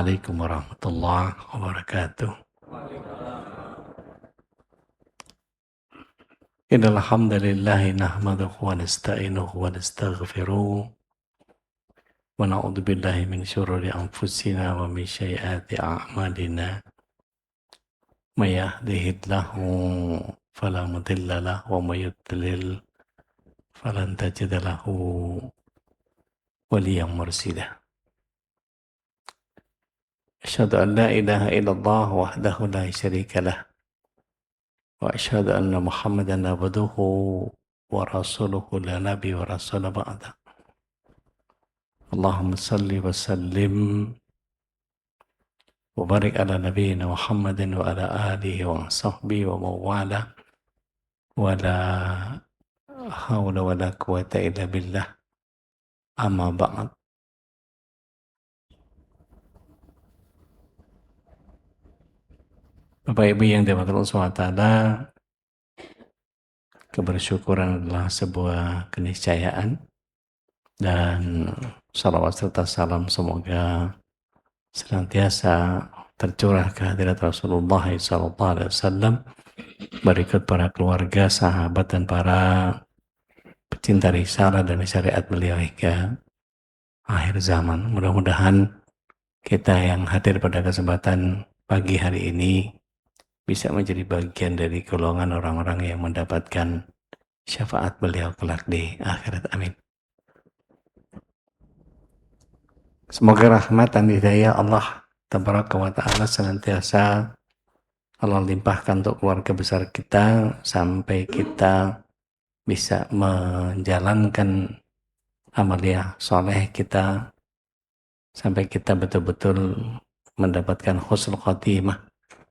Assalamualaikum warahmatullahi wabarakatuh. Innal hamdalillah nahmaduhu wa nasta'inuhu wa nastaghfiruh wa na'udzu billahi min syururi anfusina wa min sayyiati a'malina. May yahdihillahu fala mudilla lahu wa may yudlil falan tajida lahu waliyyan mursyida. Asyhadu an la ilaha illallah wahdahu la syarika lah wa asyhadu anna Muhammadan abduhu wa rasuluhu la nabi wa rasul ba'da. Allahumma salli wa sallim wa barik ala nabiyyina Muhammadin wa ala alihi wa sahbihi wa mawala wa la hawla wa la quwata illa billah amma ba'd. Bapak Ibu yang dirahmati Allah SWT, kebersyukuran adalah sebuah keniscayaan, dan salawat serta salam semoga senantiasa tercurah ke hadirat Rasulullah SAW, berikut para keluarga, sahabat, dan para pecinta risalah dan syariat beliau hingga akhir zaman. Mudah-mudahan kita yang hadir pada kesempatan pagi hari ini bisa menjadi bagian dari golongan orang-orang yang mendapatkan syafaat beliau kelak di akhirat. Amin. Semoga rahmat dan hidayah Allah Tabaraka wa Ta'ala senantiasa Allah limpahkan untuk keluarga besar kita sampai kita bisa menjalankan amaliyah soleh kita, sampai kita betul-betul mendapatkan husnul khotimah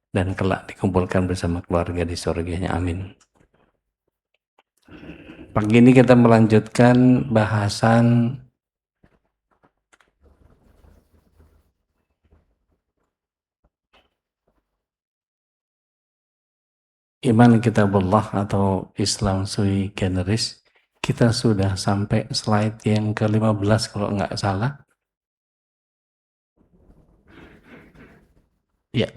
dan kelak dikumpulkan bersama keluarga di surganya. Amin. Pagi ini kita melanjutkan bahasan iman kitabullah atau Islam sui generis. Kita sudah sampai slide yang ke-15 kalau nggak salah. Ya.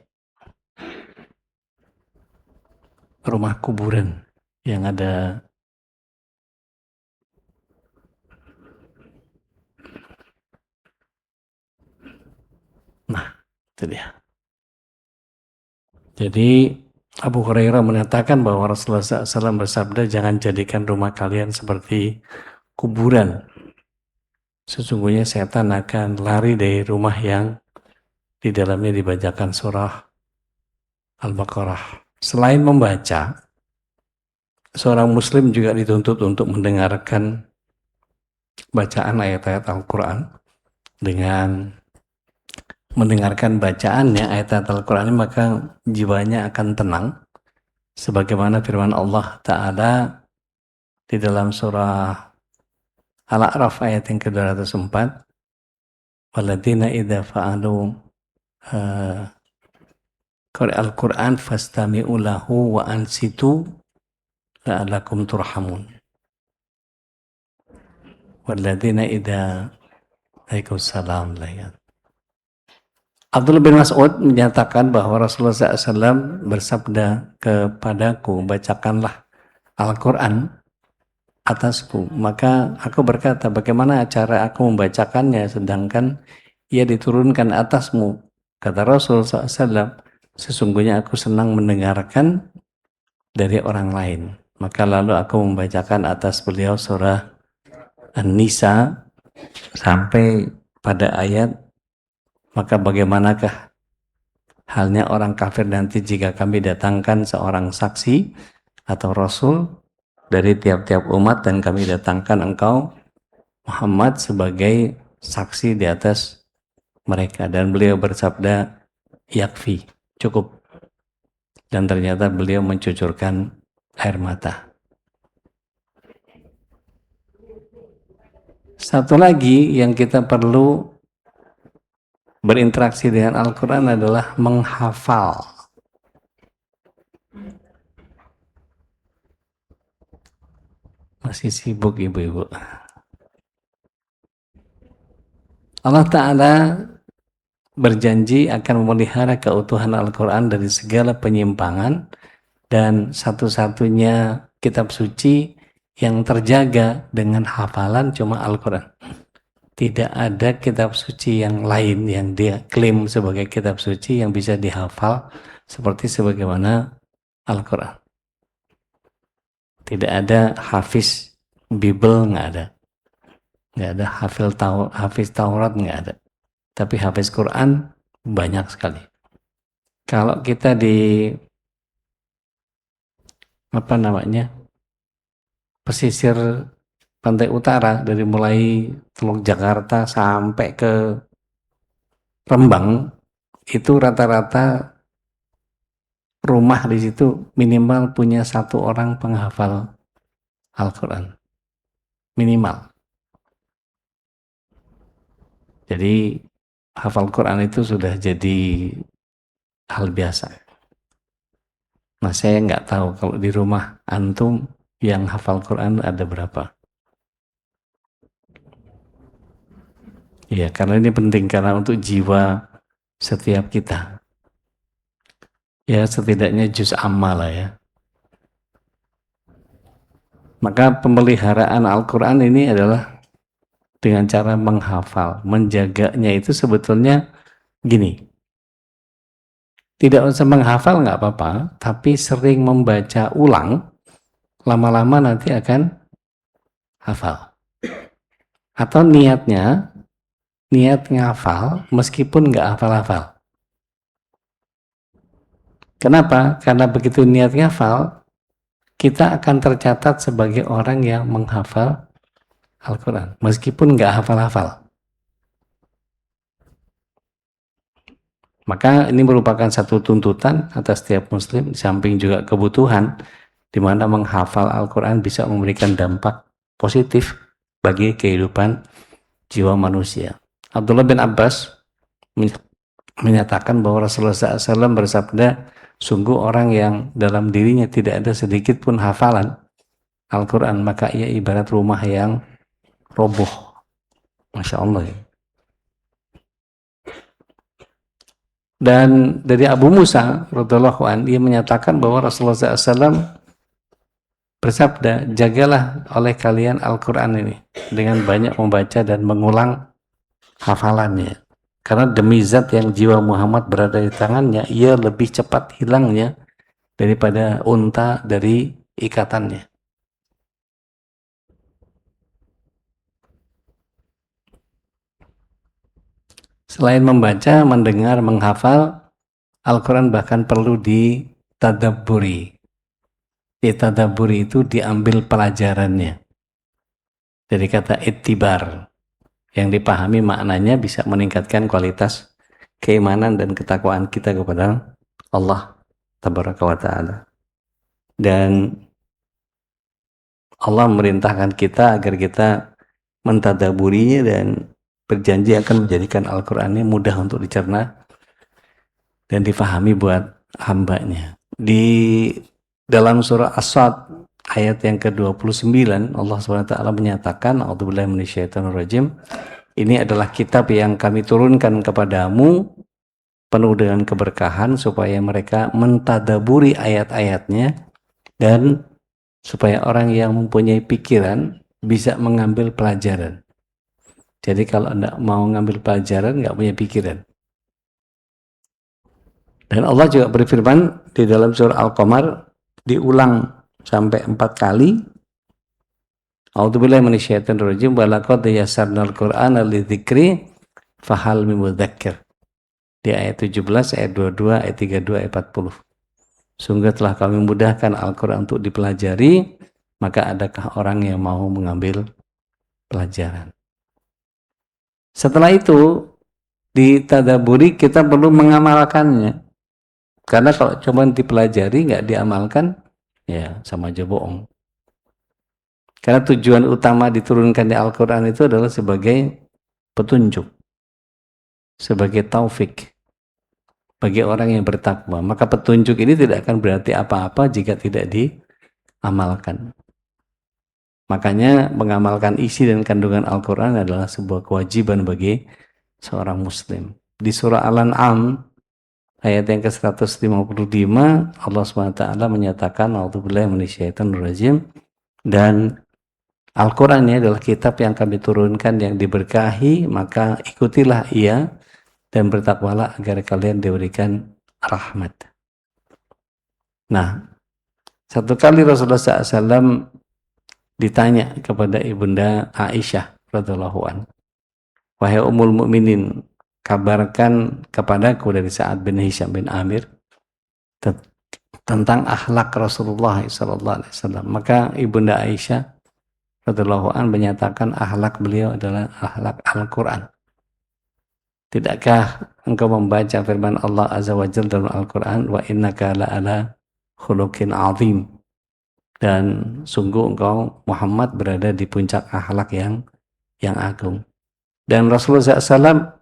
Rumah kuburan yang ada itu dia. Jadi Abu Hurairah menyatakan bahwa Rasulullah SAW bersabda, jangan jadikan rumah kalian seperti kuburan. Sesungguhnya setan akan lari dari rumah yang di dalamnya dibacakan surah Al-Baqarah. Selain membaca, seorang muslim juga dituntut untuk mendengarkan bacaan ayat-ayat Al-Quran. Dengan mendengarkan bacaannya ayat-ayat Al-Quran ini, maka jiwanya akan tenang. Sebagaimana firman Allah Ta'ala di dalam surah Al-A'raf ayat yang ke-204, waladina idza fa'alu Al-Quran fastami'u lahu wa ansitu la'alakum turhamun. Waladina idza Waalaikumsalam. Abdullah bin Mas'ud menyatakan bahwa Rasulullah SAW bersabda kepadaku, bacakanlah Al-Quran atasku. Maka aku berkata, bagaimana cara aku membacakannya sedangkan ia diturunkan atasmu? Kata Rasulullah SAW, sesungguhnya aku senang mendengarkan dari orang lain. Maka lalu aku membacakan atas beliau surah An-Nisa sampai pada ayat, maka bagaimanakah halnya orang kafir nanti jika kami datangkan seorang saksi atau rasul dari tiap-tiap umat dan kami datangkan engkau Muhammad sebagai saksi di atas mereka. Dan beliau bersabda, yakfi, cukup. Dan ternyata beliau mencucurkan air mata. Satu lagi yang kita perlu berinteraksi dengan Al-Quran adalah menghafal. Masih sibuk ibu-ibu. Allah Ta'ala berjanji akan memelihara keutuhan Al-Quran dari segala penyimpangan, dan satu-satunya kitab suci yang terjaga dengan hafalan cuma Al-Quran. Tidak ada kitab suci yang lain yang dia klaim sebagai kitab suci yang bisa dihafal seperti sebagaimana Al-Quran. Tidak ada hafiz Bible, nggak ada. Nggak ada hafiz Taurat, nggak ada. Tapi hafiz Quran banyak sekali. Kalau kita di pesisir pantai utara, dari mulai Teluk Jakarta sampai ke Rembang, itu rata-rata rumah di situ minimal punya 1 orang penghafal Al-Quran. Minimal. Jadi hafal Quran itu sudah jadi hal biasa. Nah, saya nggak tahu kalau di rumah antum yang hafal Quran ada berapa. Ya, karena ini penting, karena untuk jiwa setiap kita. Ya, setidaknya juz amma lah ya. Maka pemeliharaan Al-Quran ini adalah dengan cara menghafal. Menjaganya itu sebetulnya gini. Tidak usah menghafal nggak apa-apa, tapi sering membaca ulang, lama-lama nanti akan hafal. Atau niat ngafal meskipun nggak hafal-hafal. Kenapa? Karena begitu niat ngafal, kita akan tercatat sebagai orang yang menghafal Al-Quran, meskipun nggak hafal-hafal. Maka ini merupakan satu tuntutan atas setiap muslim, di samping juga kebutuhan, di mana menghafal Al-Quran bisa memberikan dampak positif bagi kehidupan jiwa manusia. Abdullah bin Abbas menyatakan bahwa Rasulullah SAW bersabda, sungguh orang yang dalam dirinya tidak ada sedikit pun hafalan Al-Quran, maka ia ibarat rumah yang roboh. Masya Allah. Dan dari Abu Musa radhiyallahu anhu, dia menyatakan bahwa Rasulullah SAW bersabda, jagalah oleh kalian Al-Quran ini dengan banyak membaca dan mengulang hafalannya. Karena demi zat yang jiwa Muhammad berada di tangannya, ia lebih cepat hilangnya daripada unta dari ikatannya. Selain membaca, mendengar, menghafal, Al-Quran bahkan perlu ditadabburi. Ditadabburi itu diambil pelajarannya. Dari kata ittibar, yang dipahami maknanya bisa meningkatkan kualitas keimanan dan ketakwaan kita kepada Allah Tabaraka wa Ta'ala. Dan Allah memerintahkan kita agar kita mentadaburinya dan berjanji akan menjadikan Al-Quran ini mudah untuk dicerna dan difahami buat hambanya. Di dalam surah As-Sad ayat yang ke-29, Allah SWT menyatakan, a'udzubillahi minasyaitonirrajim, ini adalah kitab yang kami turunkan kepadamu penuh dengan keberkahan supaya mereka mentadaburi ayat-ayatnya dan supaya orang yang mempunyai pikiran bisa mengambil pelajaran. Jadi kalau Anda mau ngambil pelajaran, nggak punya pikiran. Dan Allah juga berfirman di dalam surah Al-Qamar, diulang sampai 4 kali. A'udzubillahi minasyaitonirrajim, wa laqad yassarnal Qur'ana lidzikri fahal min mudzakir. Di ayat 17, ayat 22, ayat 32, ayat 40. Sungguh telah kami mudahkan Al-Quran untuk dipelajari, maka adakah orang yang mau mengambil pelajaran? Setelah itu, ditadaburi, kita perlu mengamalkannya. Karena kalau cuma dipelajari, nggak diamalkan, ya sama aja bohong. Karena tujuan utama diturunkan di Al-Quran itu adalah sebagai petunjuk, sebagai taufik bagi orang yang bertakwa. Maka petunjuk ini tidak akan berarti apa-apa jika tidak diamalkan. Makanya mengamalkan isi dan kandungan Al-Quran adalah sebuah kewajiban bagi seorang muslim. Di surah Al-An'am ayat yang ke-155 Allah SWT menyatakan a'udzubillahi minasyaitonirrajim, dan Al-Quran ini adalah kitab yang kami turunkan yang diberkahi, maka ikutilah ia dan bertakwalah agar kalian diberikan rahmat. Nah, satu kali Rasulullah SAW ditanya kepada Ibunda Aisyah radhiyallahu anha, wahai Ummul Mukminin, kabarkan kepadaku dari Sa'ad bin Hisham bin Amir tentang akhlak Rasulullah SAW. Maka Ibunda Aisyah radhiyallahu anha menyatakan akhlak beliau adalah akhlak Al-Quran. Tidakkah engkau membaca firman Allah Azza wa Jalla dalam Al-Quran, wa innaka la'ala khuluqin azim, dan sungguh engkau Muhammad berada di puncak akhlak yang agung. Dan Rasulullah SAW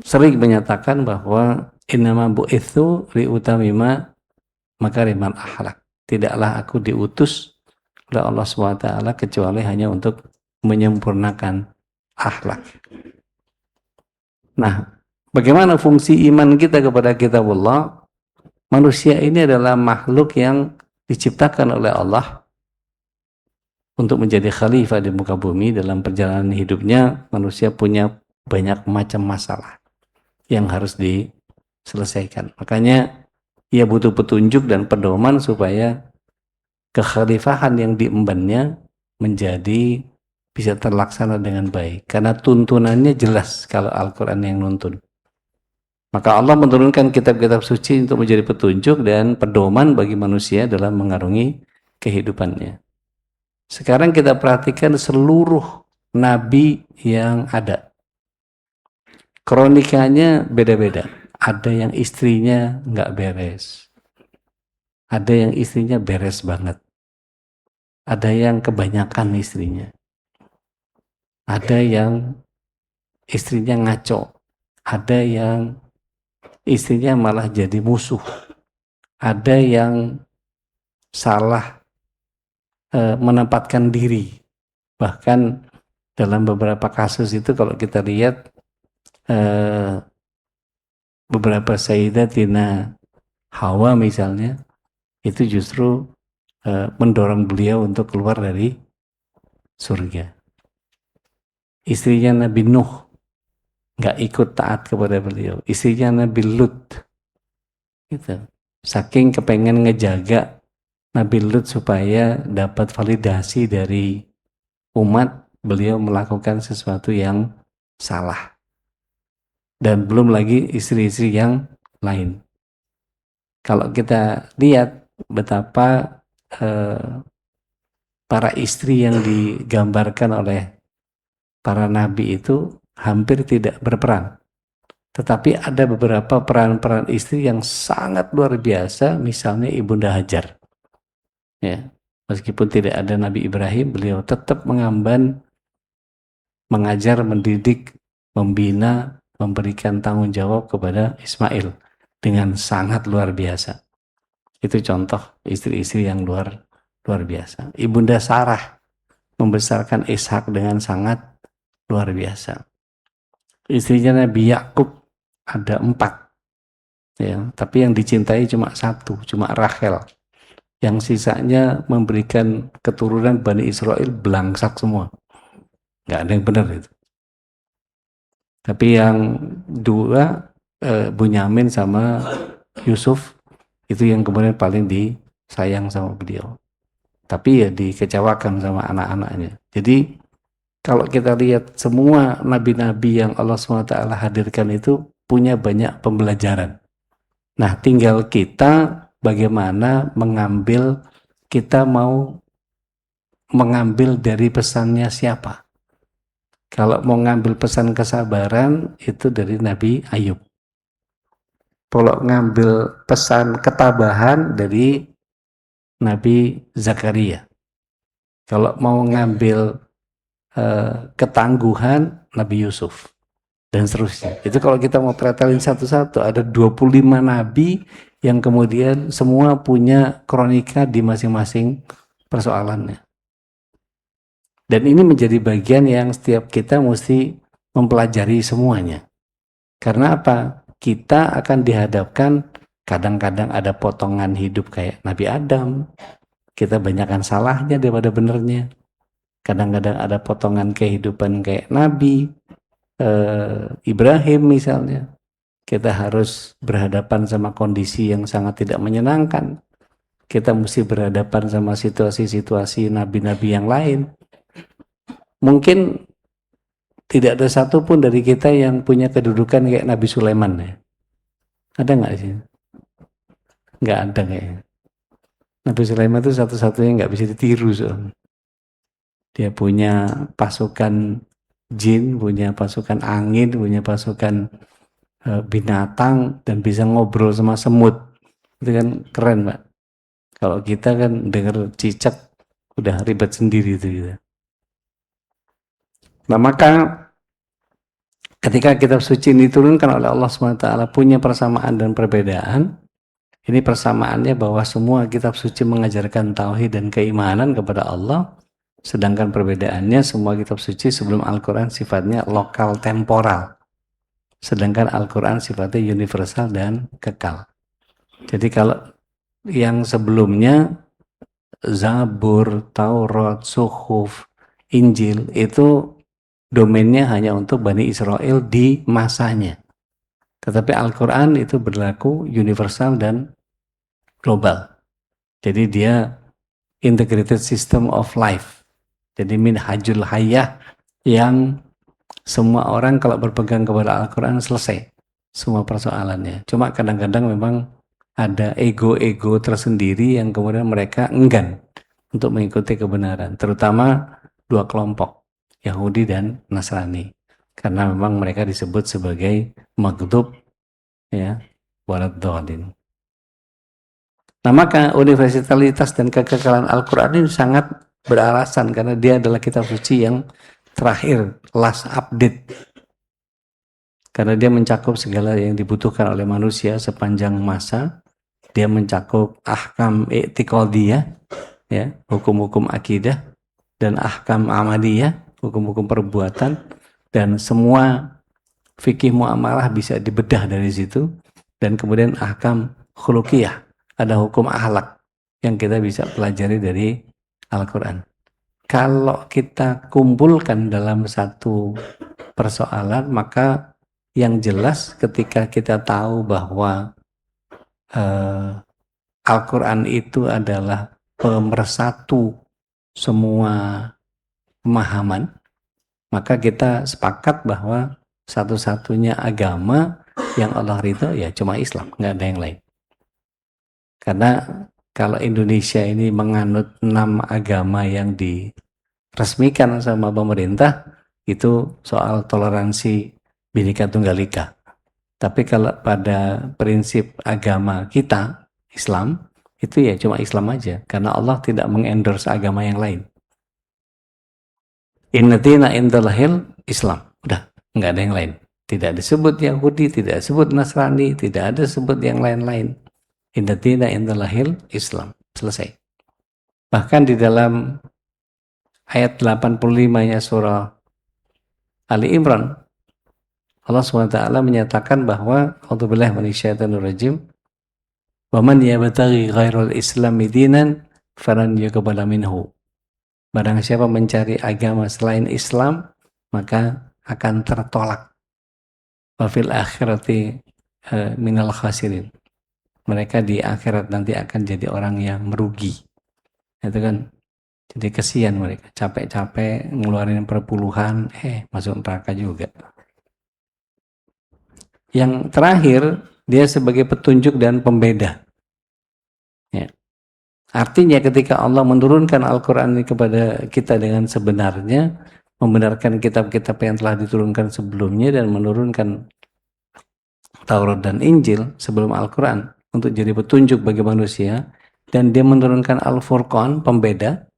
sering menyatakan bahwa innama bu'itsu liutamima makarimal akhlak. Tidaklah aku diutus oleh Allah SWT kecuali hanya untuk menyempurnakan akhlak. Nah, bagaimana fungsi iman kita kepada kitabullah? Manusia ini adalah makhluk yang diciptakan oleh Allah untuk menjadi khalifah di muka bumi. Dalam perjalanan hidupnya, manusia punya banyak macam masalah yang harus diselesaikan. Makanya ia butuh petunjuk dan pedoman supaya kekhalifahan yang diembannya menjadi bisa terlaksana dengan baik. Karena tuntunannya jelas kalau Al-Quran yang nuntun. Maka Allah menurunkan kitab-kitab suci untuk menjadi petunjuk dan pedoman bagi manusia dalam mengarungi kehidupannya. Sekarang kita perhatikan seluruh nabi yang ada. Kronikanya beda-beda. Ada yang istrinya nggak beres. Ada yang istrinya beres banget. Ada yang kebanyakan istrinya. Ada yang istrinya ngaco. Ada yang istrinya malah jadi musuh. Ada yang salah menempatkan diri. Bahkan dalam beberapa kasus itu kalau kita lihat beberapa Sayyidatina Hawa misalnya, itu justru mendorong beliau untuk keluar dari surga. Istrinya Nabi Nuh nggak ikut taat kepada beliau. Istrinya Nabi Lut, gitu. Saking kepengen ngejaga Nabi Lut supaya dapat validasi dari umat, beliau melakukan sesuatu yang salah. Dan belum lagi istri-istri yang lain. Kalau kita lihat betapa para istri yang digambarkan oleh para nabi itu hampir tidak berperan. Tetapi ada beberapa peran-peran istri yang sangat luar biasa, misalnya Ibunda Hajar. Ya, meskipun tidak ada Nabi Ibrahim, beliau tetap mengemban, mengajar, mendidik, membina, memberikan tanggung jawab kepada Ismail dengan sangat luar biasa. Itu contoh istri-istri yang luar biasa. Ibunda Sarah membesarkan Ishak dengan sangat luar biasa. Istrinya Nabi Yakub ada 4, ya, tapi yang dicintai cuma 1, cuma Rachel. Yang sisanya memberikan keturunan Bani Israel belangsak semua. Nggak ada yang benar itu. Tapi yang 2, Bunyamin sama Yusuf, itu yang kemudian paling disayang sama beliau. Tapi ya dikecewakan sama anak-anaknya. Jadi kalau kita lihat semua nabi-nabi yang Allah SWT hadirkan itu punya banyak pembelajaran. Nah, tinggal kita bagaimana kita mau mengambil dari pesannya siapa. Kalau mau ngambil pesan kesabaran, itu dari Nabi Ayub. Kalau ngambil pesan ketabahan, dari Nabi Zakaria. Kalau mau ngambil ketangguhan, Nabi Yusuf, dan seterusnya. Itu kalau kita mau pretelin satu-satu, ada 25 nabi yang kemudian semua punya kronika di masing-masing persoalannya. Dan ini menjadi bagian yang setiap kita mesti mempelajari semuanya. Karena apa? Kita akan dihadapkan kadang-kadang ada potongan hidup kayak Nabi Adam, kita banyakkan salahnya daripada benernya. Kadang-kadang ada potongan kehidupan kayak Nabi Ibrahim misalnya, kita harus berhadapan sama kondisi yang sangat tidak menyenangkan. Kita mesti berhadapan sama situasi-situasi nabi-nabi yang lain. Mungkin tidak ada satupun dari kita yang punya kedudukan kayak Nabi Sulaiman ya. Ada nggak sih? Nggak ada kayaknya. Nabi Sulaiman itu satu-satunya nggak bisa ditiru soalnya. Dia punya pasukan jin, punya pasukan angin, punya pasukan binatang, dan bisa ngobrol sama semut. Itu kan keren, Pak. Kalau kita kan dengar cicak udah ribet sendiri itu gitu. Nah, maka ketika kitab suci ini diturunkan oleh Allah SWT punya persamaan dan perbedaan. Ini persamaannya bahwa semua kitab suci mengajarkan tauhid dan keimanan kepada Allah, sedangkan perbedaannya semua kitab suci sebelum Al-Quran sifatnya lokal temporal, sedangkan Al-Quran sifatnya universal dan kekal. Jadi kalau yang sebelumnya Zabur, Taurat, Suhuf, Injil itu domainnya hanya untuk Bani Israel di masanya. Tetapi Al-Quran itu berlaku universal dan global. Jadi dia integrated system of life. Jadi minhajul hayah yang semua orang kalau berpegang kepada Al-Quran selesai semua persoalannya. Cuma kadang-kadang memang ada ego-ego tersendiri yang kemudian mereka enggan untuk mengikuti kebenaran, terutama dua kelompok, Yahudi dan Nasrani, karena memang mereka disebut sebagai maghdub ya, waladhdallin. Nah, maka universalitas dan kekekalan Al-Quran ini sangat beralasan karena dia adalah kitab suci yang terakhir, last update, karena dia mencakup segala yang dibutuhkan oleh manusia sepanjang masa. Dia mencakup ahkam i'tiqadiyah, ya, hukum-hukum akidah, dan ahkam amaliyah, hukum-hukum perbuatan, dan semua fikih muamalah bisa dibedah dari situ. Dan kemudian ahkam khuluqiyah, ada hukum akhlak yang kita bisa pelajari dari Al-Quran. Kalau kita kumpulkan dalam satu persoalan, maka yang jelas ketika kita tahu bahwa Al-Quran itu adalah pemersatu semua pemahaman, maka kita sepakat bahwa satu-satunya agama yang Allah ridho ya cuma Islam, nggak ada yang lain. Karena kalau Indonesia ini menganut 6 agama yang diresmikan sama pemerintah, itu soal toleransi Bhinneka Tunggal Ika. Tapi kalau pada prinsip agama kita, Islam, itu ya cuma Islam aja, karena Allah tidak mengendorse agama yang lain. Inna dina indallahil Islam, udah, nggak ada yang lain. Tidak disebut Yahudi, tidak disebut Nasrani, tidak ada sebut yang lain-lain. Inna dina indallahil Islam, selesai. Bahkan di dalam ayat 85-nya surah Ali Imran, Allah SWT menyatakan bahwa A'udzubillahi minasyaitonirrajim, wa man yabtaghi ghairal islami dinan falan yuqbala minhu. Barang siapa mencari agama selain Islam, maka akan tertolak. Wa fil akhirati minal khasirin. Mereka di akhirat nanti akan jadi orang yang merugi. Itu kan, jadi kesian mereka, capek-capek ngeluarin perpuluhan, masuk neraka juga. Yang terakhir, dia sebagai petunjuk dan pembeda. Ya. Artinya ketika Allah menurunkan Al-Quran ini kepada kita dengan sebenarnya, membenarkan kitab-kitab yang telah diturunkan sebelumnya dan menurunkan Taurat dan Injil sebelum Al-Quran untuk jadi petunjuk bagi manusia, dan dia menurunkan Al-Furqan, pembeda,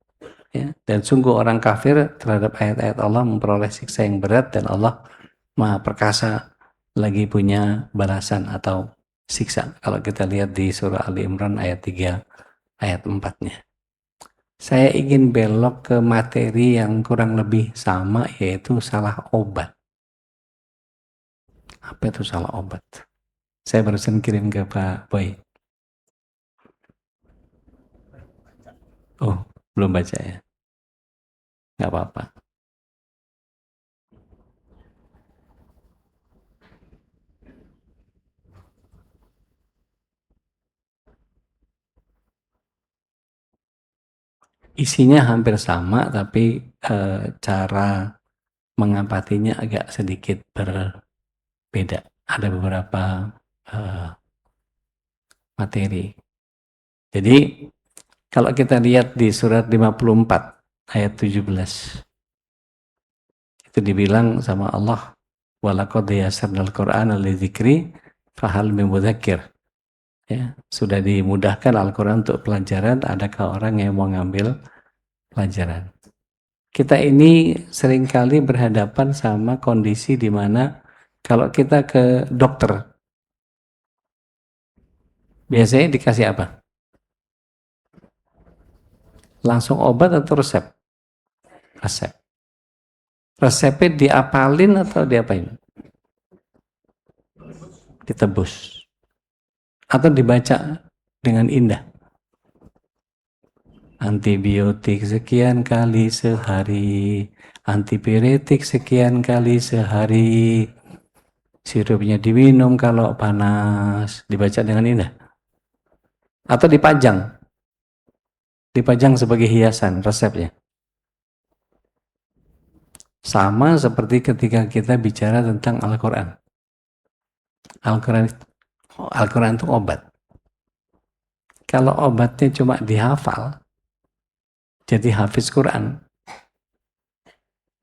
ya, dan sungguh orang kafir terhadap ayat-ayat Allah memperoleh siksa yang berat, dan Allah Maha Perkasa lagi punya balasan atau siksa. Kalau kita lihat di surah Ali Imran ayat 3 ayat 4-nya. Saya ingin belok ke materi yang kurang lebih sama, yaitu salah obat. Apa itu salah obat? Saya barusan kirim ke Pak Boy. Oh, belum baca ya? Nggak apa-apa. Isinya hampir sama, tapi cara mengapatinya agak sedikit berbeda. Ada beberapa eh, materi. Jadi, kalau kita lihat di surat 54 ayat 17, itu dibilang sama Allah, walaqad yassarnal Qur'ana lidzikri fahal min mudzakir. Ya, sudah dimudahkan Al-Qur'an untuk pelajaran, adakah orang yang mau ngambil pelajaran? Kita ini seringkali berhadapan sama kondisi di mana kalau kita ke dokter, biasanya dikasih apa? Langsung obat atau resep? Resep. Resepnya diapalin atau diapain? Ditebus. Atau dibaca dengan indah. Antibiotik sekian kali sehari, antipiretik sekian kali sehari, sirupnya diminum kalau panas, dibaca dengan indah. Atau dipajang sebagai hiasan resepnya. Sama seperti ketika kita bicara tentang Al-Quran. Al-Quran Al-Quran itu obat. Kalau obatnya cuma dihafal, jadi hafiz Quran.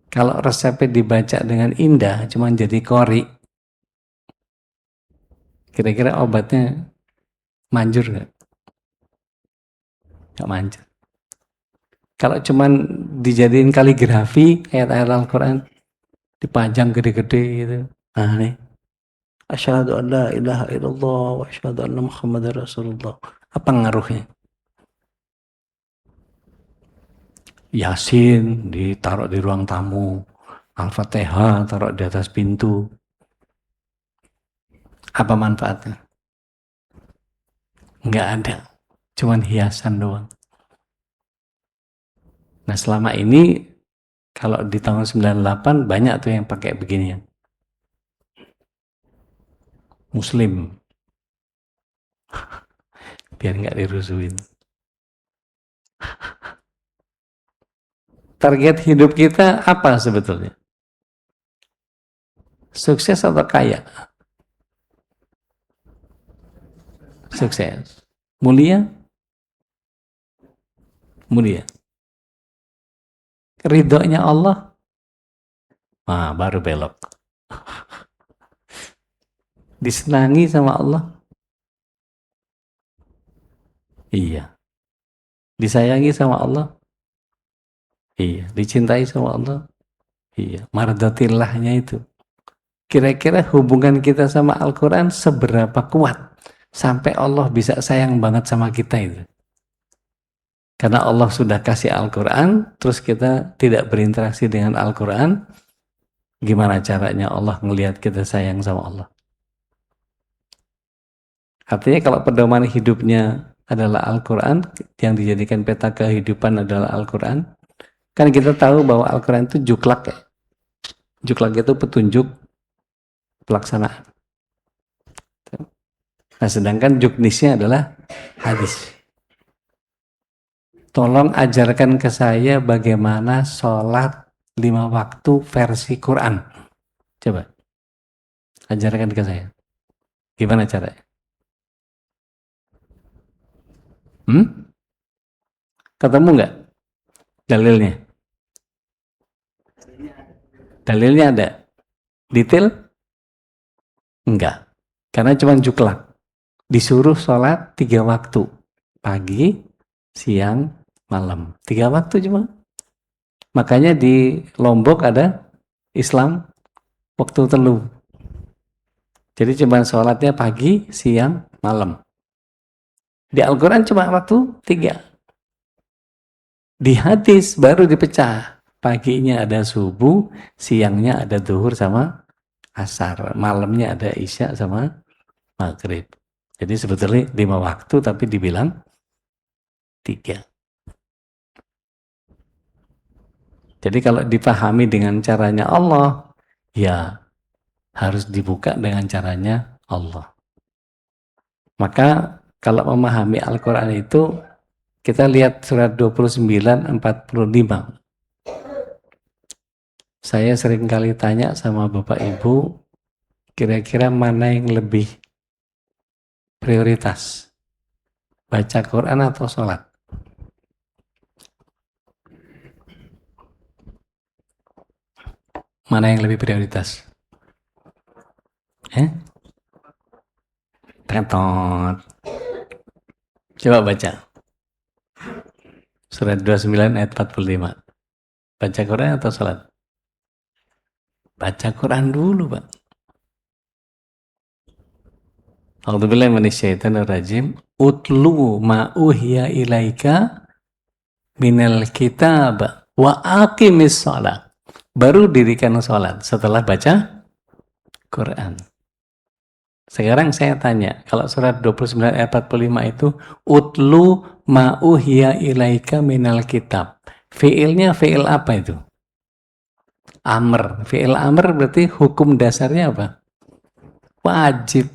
Kalau resepnya dibaca dengan indah, cuma jadi qori, kira-kira obatnya manjur nggak? Nggak manjur. Kalau cuma dijadiin kaligrafi ayat-ayat Al-Quran, dipajang gede-gede gitu. Nah nih, asyhadu an la ilaha illallah wa asyhadu anna Muhammadar Rasulullah. Apa ngaruhnya? Yasin ditaruh di ruang tamu, Al-Fatihah taruh di atas pintu. Apa manfaatnya? Nggak ada, cuman hiasan doang. Nah selama ini kalau di tahun 98 banyak tuh yang pakai beginian. Muslim, biar nggak dirusuhin. Target hidup kita apa sebetulnya? Sukses atau kaya? Sukses. Mulia? Mulia. Ridhonya Allah? Ah, baru belok. Disenangi sama Allah? Iya. Disayangi sama Allah? Iya. Dicintai sama Allah? Iya. Mardatillahnya itu. Kira-kira hubungan kita sama Al-Quran seberapa kuat sampai Allah bisa sayang banget sama kita itu? Karena Allah sudah kasih Al-Quran, terus kita tidak berinteraksi dengan Al-Quran, gimana caranya Allah ngelihat kita sayang sama Allah? Artinya kalau pedoman hidupnya adalah Al-Quran, yang dijadikan peta kehidupan adalah Al-Quran, kan kita tahu bahwa Al-Quran itu juklak ya. Juklak itu petunjuk pelaksanaan. Nah sedangkan juknisnya adalah hadis. Tolong ajarkan ke saya bagaimana sholat 5 waktu versi Quran. Coba, ajarkan ke saya. Gimana caranya? Ketemu nggak dalilnya? Dalilnya ada? Detail? Enggak. Karena cuma juklak. Disuruh sholat 3 waktu. Pagi, siang, malam. 3 waktu cuma. Makanya di Lombok ada Islam waktu telu. Jadi cuma sholatnya pagi, siang, malam. Di Al-Quran cuma waktu 3. Di hadis baru dipecah. Paginya ada subuh, siangnya ada zuhur sama asar, malamnya ada isya sama maghrib. Jadi sebetulnya 5 waktu tapi dibilang 3. Jadi kalau dipahami dengan caranya Allah, ya harus dibuka dengan caranya Allah. Maka kalau memahami Al-Quran itu, kita lihat surat 29, 45. Saya sering kali tanya sama Bapak Ibu, kira-kira mana yang lebih prioritas? Baca Quran atau sholat? Mana yang lebih prioritas? Tetot. Coba baca. Surat 29 ayat 45. Baca Quran atau sholat? Baca Quran dulu, Pak. A'udzubillahi minasyaitonir rajim. Utlu ma uhiya ilaika minal kitab wa aqimis shalah. Baru dirikan sholat setelah baca Quran. Sekarang saya tanya, kalau surat 29 ayat 45 itu utlu ma uhiya ilaika minal kitab. Fiilnya fiil apa itu? Amr. Fiil amr berarti hukum dasarnya apa? Wajib.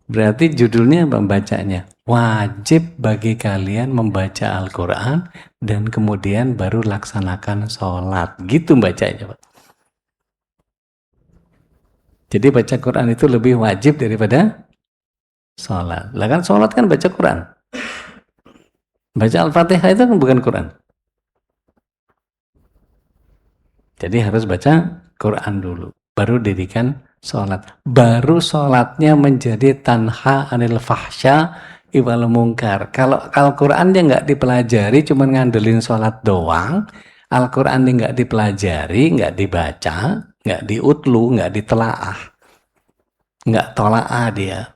Berarti judulnya membacanya. Wajib bagi kalian membaca Al-Quran dan kemudian baru laksanakan sholat. Gitu bacanya, Pak. Jadi baca Quran itu lebih wajib daripada sholat. Lah kan sholat kan baca Quran. Baca Al-Fatihah itu kan bukan Quran. Jadi harus baca Quran dulu. Baru dirikan sholat. Baru sholatnya menjadi tanha anil fahsya iwal mungkar. Kalau Al-Quran dia nggak dipelajari, cuma ngandelin sholat doang. Al-Quran dia nggak dipelajari, nggak dibaca, nggak diutlu, nggak ditelaah, nggak tolaah dia,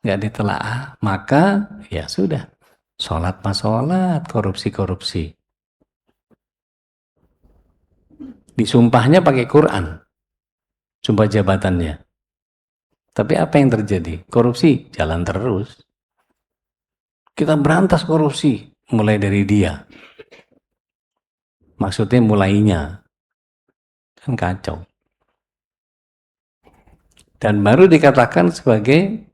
nggak ditelaah. Maka ya sudah, sholat mas sholat, korupsi. Disumpahnya pakai Quran, sumpah jabatannya. Tapi apa yang terjadi? Korupsi jalan terus. Kita berantas korupsi, mulai dari dia. Maksudnya mulainya. Kan kacau. Dan baru dikatakan sebagai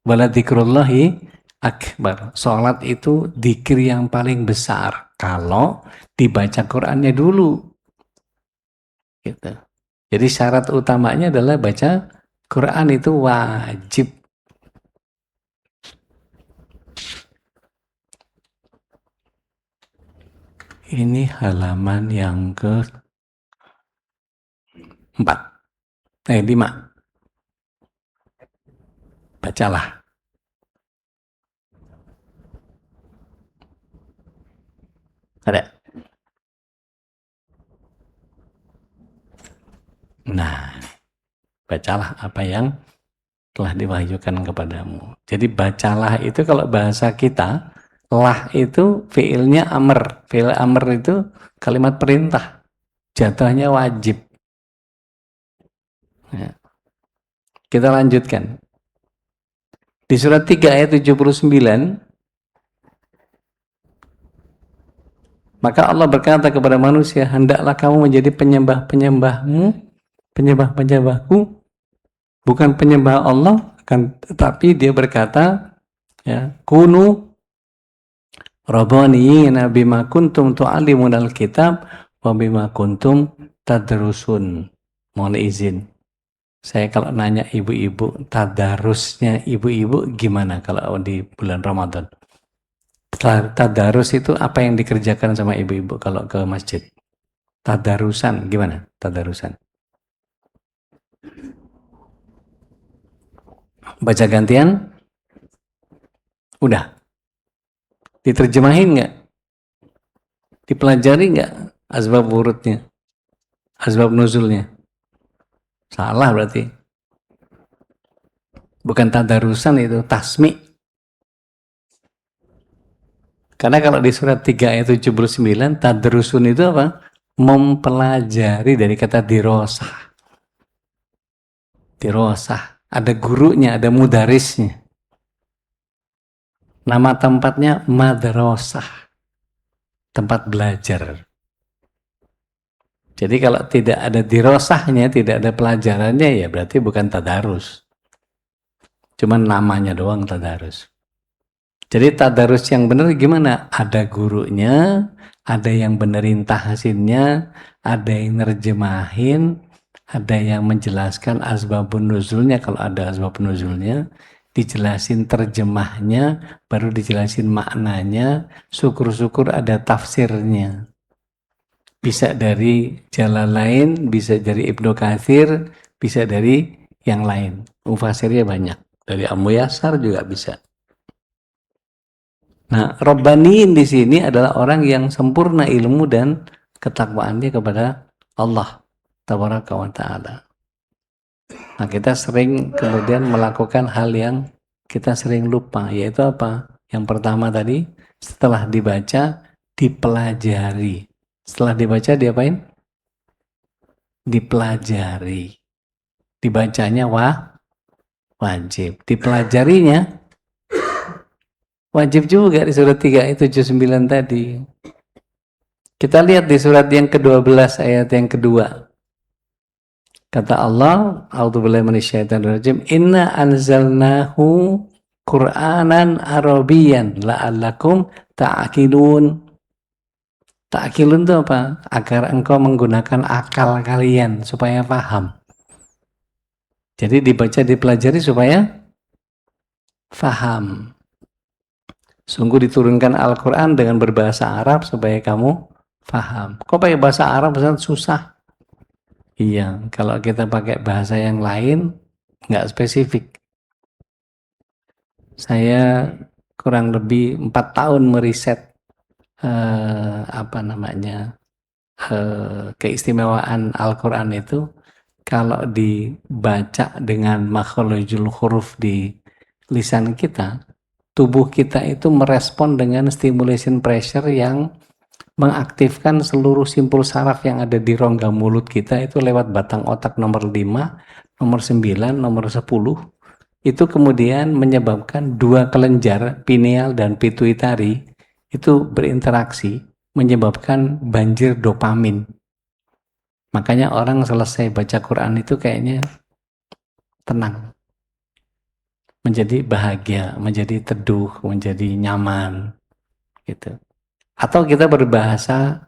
waladikrullahi akbar. Sholat itu dzikir yang paling besar. Kalau dibaca Qurannya dulu. Gitu. Jadi syarat utamanya adalah baca Quran itu wajib. Ini halaman yang ke-5. Bacalah. Ada. Nah, bacalah apa yang telah diwahyukan kepadamu. Jadi bacalah itu kalau bahasa kita, lah itu fiilnya amr. Fiil amr itu kalimat perintah. Jatuhnya wajib. Ya. Kita lanjutkan. Di surat 3 ayat 79, maka Allah berkata kepada manusia, hendaklah kamu menjadi penyembah-penyembahku, bukan penyembah Allah, tetapi dia berkata, ya, kunu rabbaniyina bima kuntum tu'allimunal kitab wa bima kuntum tadrusun. Mohon izin, saya kalau nanya ibu-ibu, tadarusnya ibu-ibu gimana kalau di bulan Ramadan? Tadarus itu apa yang dikerjakan sama ibu-ibu kalau ke masjid? Tadarusan gimana? Tadarusan. Baca gantian? Udah. Diterjemahin nggak? Dipelajari nggak asbab wurudnya? Asbab nuzulnya? Salah berarti. Bukan tadarusan itu, tasmi. Karena kalau di surat 3 ayat 79, tadarusun itu apa? mempelajari dari kata dirosah. Dirosah, ada gurunya, ada mudarisnya. Nama tempatnya madrasah, tempat belajar. Jadi kalau tidak ada dirosahnya, tidak ada pelajarannya, ya berarti bukan tadarus. Cuman namanya doang tadarus. Jadi tadarus yang benar gimana? Ada gurunya, ada yang benerin tahsinnya, ada yang nerjemahin, ada yang menjelaskan asbabun nuzulnya kalau ada asbabun nuzulnya, dijelasin terjemahnya, baru dijelasin maknanya, syukur-syukur ada tafsirnya. Bisa dari Jalalain, bisa dari Ibnu Katsir, bisa dari yang lain. Mufasirnya banyak. Dari Al-Muyassar juga bisa. Nah, Rabbaniin di sini adalah orang yang sempurna ilmu dan ketakwaannya kepada Allah Tabaraka wa Ta'ala. Nah, kita sering kemudian melakukan hal yang kita sering lupa, yaitu apa? Yang pertama tadi, setelah dibaca, dipelajari. Setelah dibaca, diapain? Dipelajari. Dibacanya wajib. Dipelajarinya wajib juga di surat 3 itu 79 tadi. Kita lihat di surat yang ke-12 ayat yang kedua. Kata Allah, a'udzubillahi minasyaitonirrajim, inna anzalnahu Qur'anan Arabiyyan la'allakum ta'qilun. Ta'qilun itu apa? Agar engkau menggunakan akal kalian supaya paham. Jadi dibaca, dipelajari supaya paham. Sungguh diturunkan Al-Quran dengan berbahasa Arab supaya kamu paham. Kok pakai bahasa Arab susah? Iya, kalau kita pakai bahasa yang lain nggak spesifik. Saya kurang lebih 4 tahun meriset keistimewaan Al-Quran itu. Kalau dibaca dengan makhrajul huruf di lisan kita, tubuh kita itu merespon dengan stimulation pressure yang mengaktifkan seluruh simpul saraf yang ada di rongga mulut kita itu lewat batang otak nomor 5, nomor 9, nomor 10. Itu kemudian menyebabkan dua kelenjar, pineal dan pituitari, itu berinteraksi, menyebabkan banjir dopamin. Makanya orang selesai baca Quran itu kayaknya tenang, menjadi bahagia, menjadi teduh, menjadi nyaman, gitu. Atau kita berbahasa,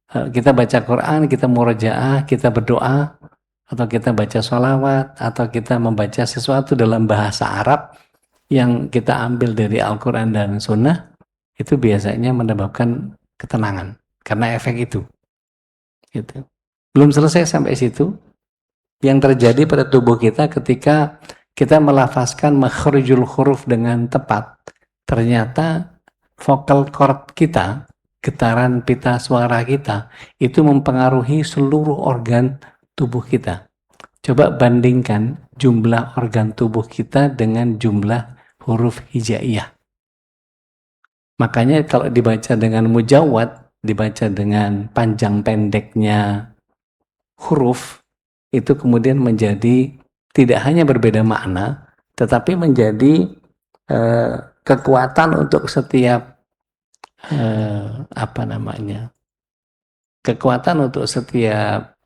kita baca Quran, kita murojaah, kita berdoa, atau kita baca sholawat, atau kita membaca sesuatu dalam bahasa Arab yang kita ambil dari Al-Quran dan Sunnah, itu biasanya menyebabkan ketenangan, karena efek itu. Gitu. Belum selesai sampai situ, yang terjadi pada tubuh kita ketika kita melafazkan makhrajul huruf dengan tepat, ternyata vocal cord kita, getaran pita suara kita, itu mempengaruhi seluruh organ tubuh kita. Coba bandingkan jumlah organ tubuh kita dengan jumlah huruf hijaiyah. Makanya kalau dibaca dengan mujawad, dibaca dengan panjang pendeknya huruf, itu kemudian menjadi tidak hanya berbeda makna, tetapi menjadi kekuatan untuk setiap kekuatan untuk setiap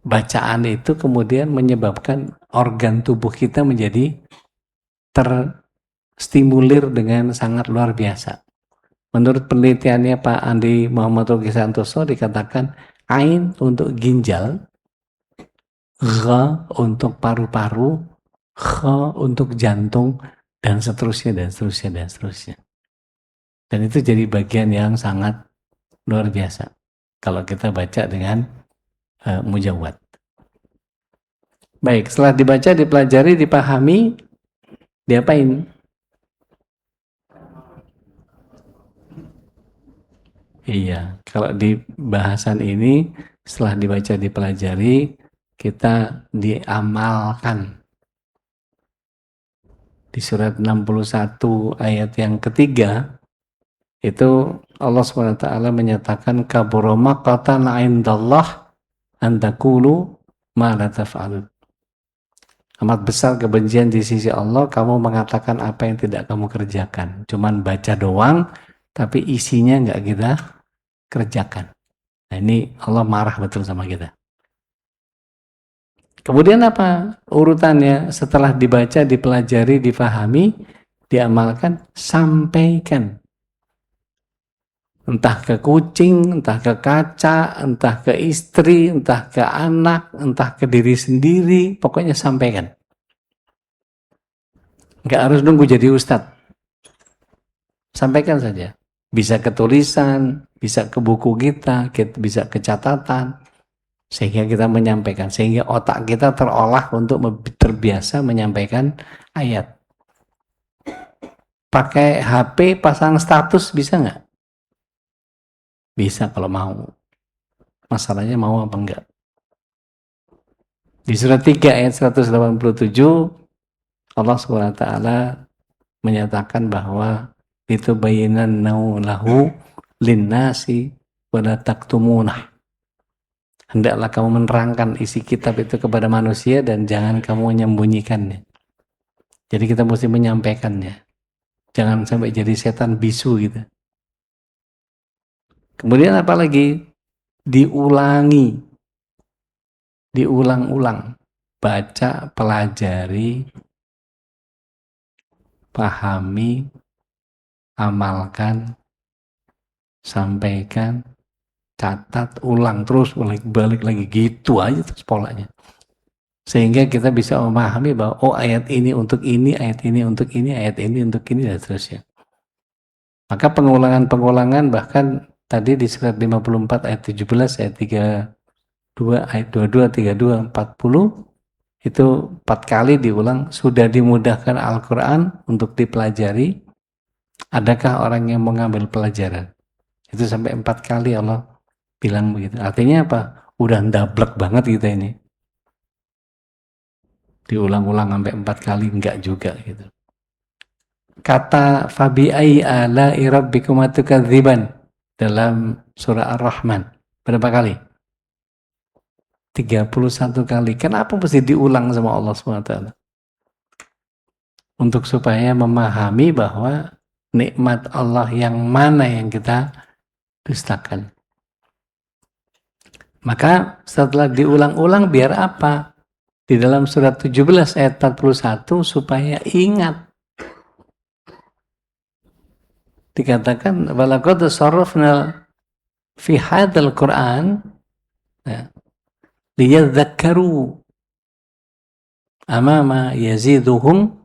bacaan itu kemudian menyebabkan organ tubuh kita menjadi terstimulir dengan sangat luar biasa. Menurut penelitiannya Pak Andi Muhammad Ruki Santoso dikatakan ain untuk ginjal, gha untuk paru-paru, kha untuk jantung, dan seterusnya, dan seterusnya, dan seterusnya. Dan itu jadi bagian yang sangat luar biasa kalau kita baca dengan mujawad. Baik, setelah dibaca, dipelajari, dipahami, diapain? Iya, kalau di bahasan ini setelah dibaca, dipelajari, kita diamalkan. Di surat 61 ayat yang ketiga, Itu Allah SWT menyatakan kabura maqatan 'indallah an taqulu ma la taf'alun. Amat besar kebencian di sisi Allah kamu mengatakan apa yang tidak kamu kerjakan. Cuman baca doang, tapi isinya nggak kita kerjakan. Nah, ini Allah marah betul sama kita. Kemudian apa urutannya? Setelah dibaca, dipelajari, difahami, diamalkan, sampaikan. Entah ke kucing, entah ke kaca, entah ke istri, entah ke anak, entah ke diri sendiri, pokoknya sampaikan. Nggak harus nunggu jadi ustadz. Sampaikan saja. Bisa ke tulisan, bisa ke buku kita, bisa ke catatan, sehingga kita menyampaikan, sehingga otak kita terolah untuk terbiasa menyampaikan ayat. Pakai HP pasang status bisa nggak? Bisa kalau mau. Masalahnya mau apa enggak? Di surat 3 ayat 187 Allah SWT menyatakan bahwa itu bayinan lahu linnasi wala taktumunah. Hendaklah kamu menerangkan isi kitab itu kepada manusia dan jangan kamu menyembunyikannya. Jadi kita mesti menyampaikannya. Jangan sampai jadi setan bisu gitu. Kemudian apa lagi? Diulangi. Diulang-ulang. Baca, pelajari, pahami, amalkan, sampaikan, catat, ulang terus, balik lagi. Gitu aja terus polanya. Sehingga kita bisa memahami bahwa oh ayat ini untuk ini, ayat ini untuk ini, ayat ini untuk ini, dan seterusnya. Maka pengulangan-pengulangan bahkan tadi di surat 54 ayat 17, ayat 32, ayat 22, 32, 40 itu 4 kali diulang. Sudah dimudahkan Al-Quran untuk dipelajari. Adakah orang yang mengambil pelajaran? Itu sampai 4 kali Allah bilang begitu. Artinya apa? Udah ndablek banget kita ini. Diulang-ulang sampai 4 kali enggak juga gitu. Kata fabi ai ala'i rabbikum tukadziban dalam surah Ar-Rahman berapa kali? 31 kali. Kenapa mesti diulang sama Allah SWT? Untuk supaya memahami bahwa nikmat Allah yang mana yang kita dustakan. Maka setelah diulang-ulang biar apa? Di dalam surat 17 ayat 41 supaya ingat. Dikatakan walaqad sarrafna fi hadzal Qur'an ya, liyadhakkaru amama yaziduhum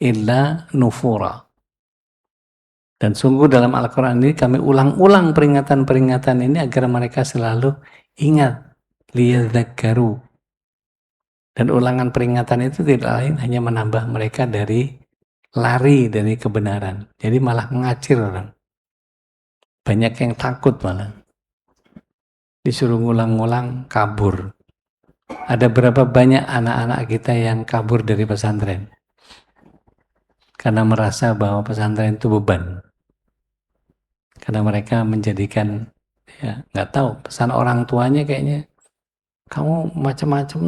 illa nufura. Dan sungguh dalam Al-Quran ini kami ulang-ulang peringatan-peringatan ini agar mereka selalu ingat, liyadhakkaru. Dan ulangan peringatan itu tidak lain hanya menambah mereka dari lari dari kebenaran. Jadi malah ngacir orang. Banyak yang takut malah. Disuruh ngulang-ngulang kabur. Ada berapa banyak anak-anak kita yang kabur dari pesantren? Karena merasa bahwa pesantren itu beban. Karena mereka menjadikan, ya nggak tahu, pesan orang tuanya kayaknya, kamu macam-macam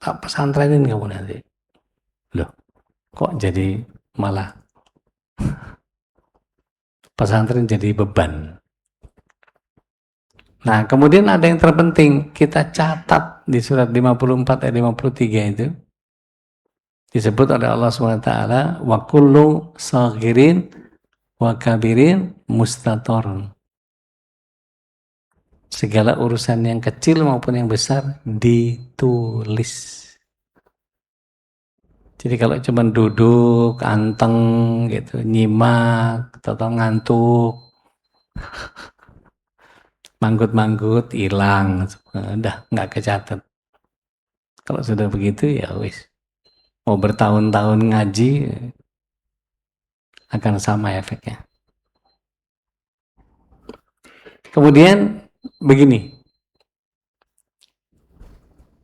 tak pesantrenin kamu nanti. Loh, kok jadi malah pesantren jadi beban. Nah, kemudian ada yang terpenting, kita catat di surat 54 ayat 53 itu, disebut oleh Allah SWT, wa kullu saghirin wa kabirin mustator. Segala urusan yang kecil maupun yang besar ditulis. Jadi kalau cuma duduk, anteng gitu, nyimak, atau ngantuk, manggut-manggut, hilang, udah nggak kecatat. Kalau sudah begitu ya wis, mau bertahun-tahun ngaji akan sama efeknya. Kemudian begini,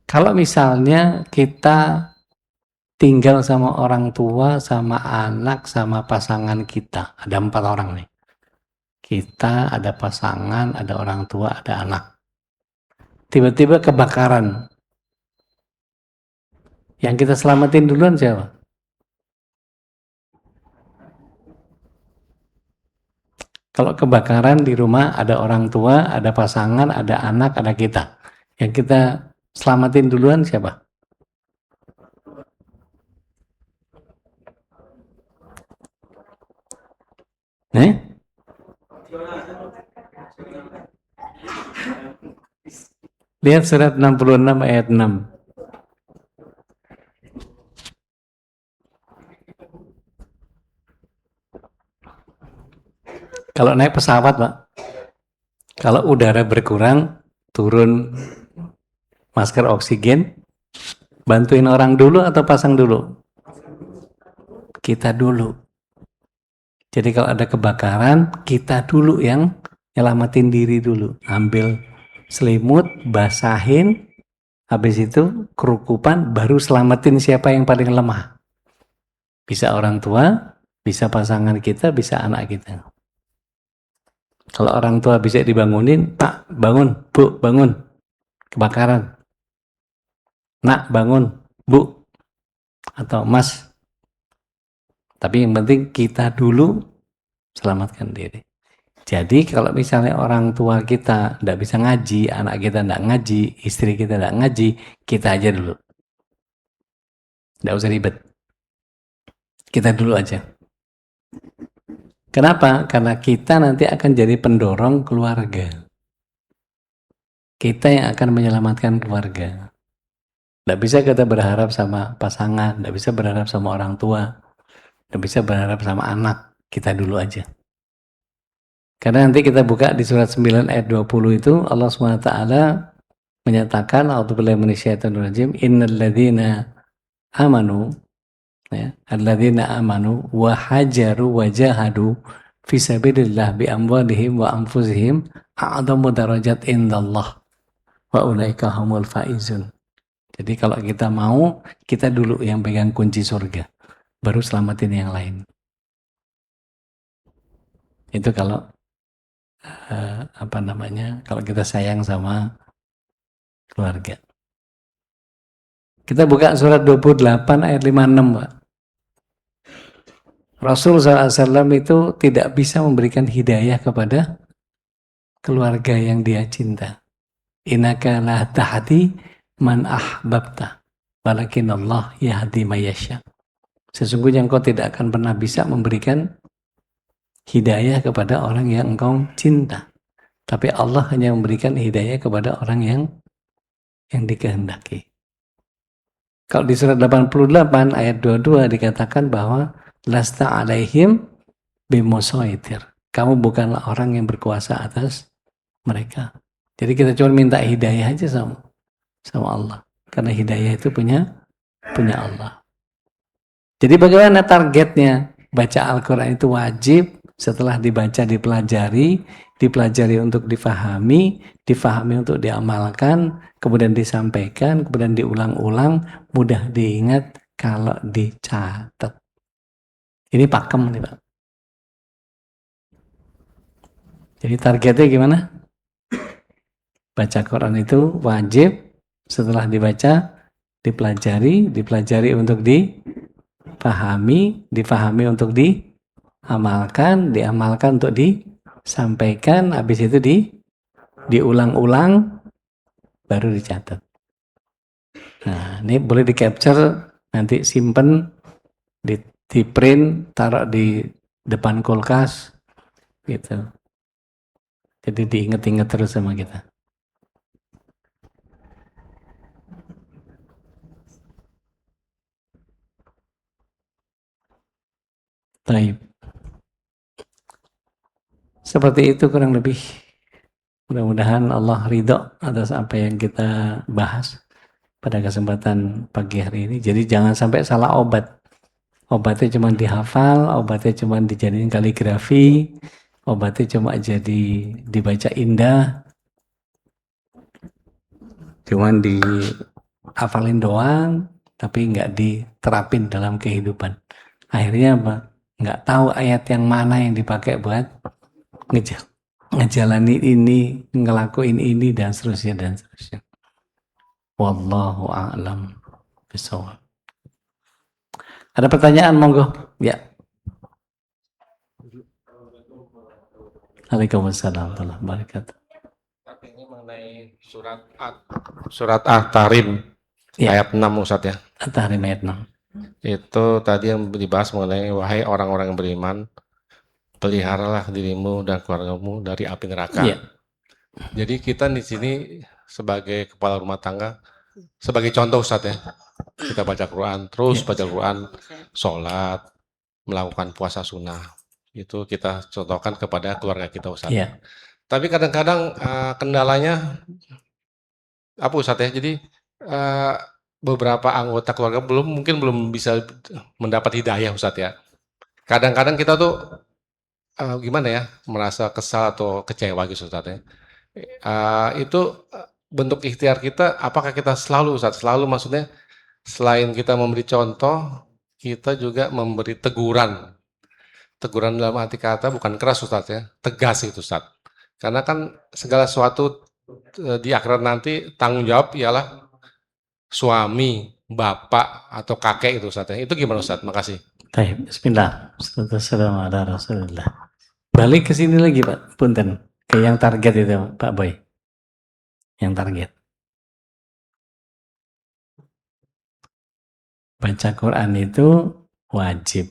kalau misalnya kita tinggal sama orang tua, sama anak, sama pasangan kita, ada 4 orang nih. Kita ada pasangan, ada orang tua, ada anak. Tiba-tiba kebakaran. Yang kita selamatin duluan siapa? Kalau kebakaran di rumah ada orang tua, ada pasangan, ada anak, ada kita. Yang kita selamatin duluan siapa? Eh? Lihat surat 66 ayat 6. Kalau naik pesawat, Pak, kalau udara berkurang, turun masker oksigen, bantuin orang dulu atau pasang dulu? Kita dulu. Jadi kalau ada kebakaran, kita dulu yang nyelamatin diri dulu. Ambil selimut, basahin, habis itu kerukupan, baru selamatin siapa yang paling lemah. Bisa orang tua, bisa pasangan kita, bisa anak kita. Kalau orang tua bisa dibangunin, Pak, bangun, Bu, bangun, kebakaran. Nak, bangun, Bu, atau Mas. Tapi yang penting kita dulu selamatkan diri. Jadi kalau misalnya orang tua kita tidak bisa ngaji, anak kita tidak ngaji, istri kita tidak ngaji, kita aja dulu. Tidak usah ribet. Kita dulu aja. Kenapa? Karena kita nanti akan jadi pendorong keluarga. Kita yang akan menyelamatkan keluarga. Tidak bisa kita berharap sama pasangan, tidak bisa berharap sama orang tua, tidak bisa berharap sama anak. Kita dulu aja. Karena nanti kita buka di surat 9 ayat 20 itu Allah SWT menyatakan a'udzubillahi minasyaitonir rajim innal ladzina amanu ya, alladzina amanu wa hajaru wa jahadu fi sabilillah bi amwalihim wa anfusihim a'dhamu darajat indallah wa ulaika humul faizun. Jadi kalau kita mau, kita dulu yang pegang kunci surga, baru selamatin yang lain. Itu kalau kalau kita sayang sama keluarga. Kita buka surat 28 ayat 56, Pak. Rasul SAW itu tidak bisa memberikan hidayah kepada keluarga yang dia cinta. Innaka la tahdi man ahbabta, walakin Allah yahdi may yasha. Sesungguhnya engkau tidak akan pernah bisa memberikan hidayah kepada orang yang engkau cinta. Tapi Allah hanya memberikan hidayah kepada orang yang dikehendaki. Kalau di surat 88 ayat 22 dikatakan bahwa lasta alaihim bimusaitir. Kamu bukanlah orang yang berkuasa atas mereka. Jadi kita cuma minta hidayah aja sama Allah. Karena hidayah itu punya Allah. Jadi bagaimana targetnya? Baca Al-Quran itu wajib, setelah dibaca dipelajari untuk difahami untuk diamalkan, kemudian disampaikan, kemudian diulang-ulang, mudah diingat kalau dicatat. Ini pakem nih, Pak. Jadi targetnya gimana? Baca Quran itu wajib, setelah dibaca dipelajari untuk difahami untuk diamalkan untuk disampaikan, habis itu diulang-ulang, baru dicatat. Nah, ini boleh di capture, nanti simpen, di print, taruh di depan kulkas, gitu. Jadi diinget-inget terus sama kita. Baik. Seperti itu kurang lebih. Mudah-mudahan Allah ridho atas apa yang kita bahas pada kesempatan pagi hari ini. Jadi jangan sampai salah obat. Obatnya cuma dihafal, obatnya cuma dijadiin kaligrafi, obatnya cuma jadi dibaca indah, cuma dihafalin doang, tapi nggak diterapin dalam kehidupan. Akhirnya apa? Nggak tahu ayat yang mana yang dipakai buat ngejalani ini, ngelakuin ini dan seterusnya dan seterusnya. Wallahu a'lam bishawab. Ada pertanyaan monggo? Ya. Waalaikumsalam warahmatullahi wabarakatuh. Ini mengenai surat At-Tahrim Ya. ayat 6 Ustaz ya. At-Tahrim ayat 6. Itu tadi yang dibahas mengenai wahai orang-orang yang beriman, peliharalah dirimu dan keluargamu dari api neraka. Ya. Jadi kita di sini sebagai kepala rumah tangga, sebagai contoh Ustaz ya, kita baca Quran, terus Ya. baca Quran, sholat, melakukan puasa sunnah. Itu kita contohkan kepada keluarga kita Ustaz. Ya. Tapi kadang-kadang kendalanya apa Ustaz ya, jadi beberapa anggota keluarga mungkin belum bisa mendapat hidayah Ustaz ya. Kadang-kadang kita tuh gimana ya, merasa kesal atau kecewa gitu Ustaz ya. Itu bentuk ikhtiar kita, apakah kita selalu Ustaz, selalu maksudnya selain kita memberi contoh, kita juga memberi teguran. Teguran dalam arti kata bukan keras Ustaz ya, tegas itu Ustaz. Karena kan segala sesuatu di akhirat nanti tanggung jawab ialah suami, bapak, atau kakek itu Ustaz ya. Itu gimana Ustaz? Makasih. Baik, bismillah. Assalamualaikum warahmatullahi wabarakatuh. Balik ke sini lagi Pak, punten. Ke yang target itu Pak Boy. Yang target. Baca Quran itu wajib.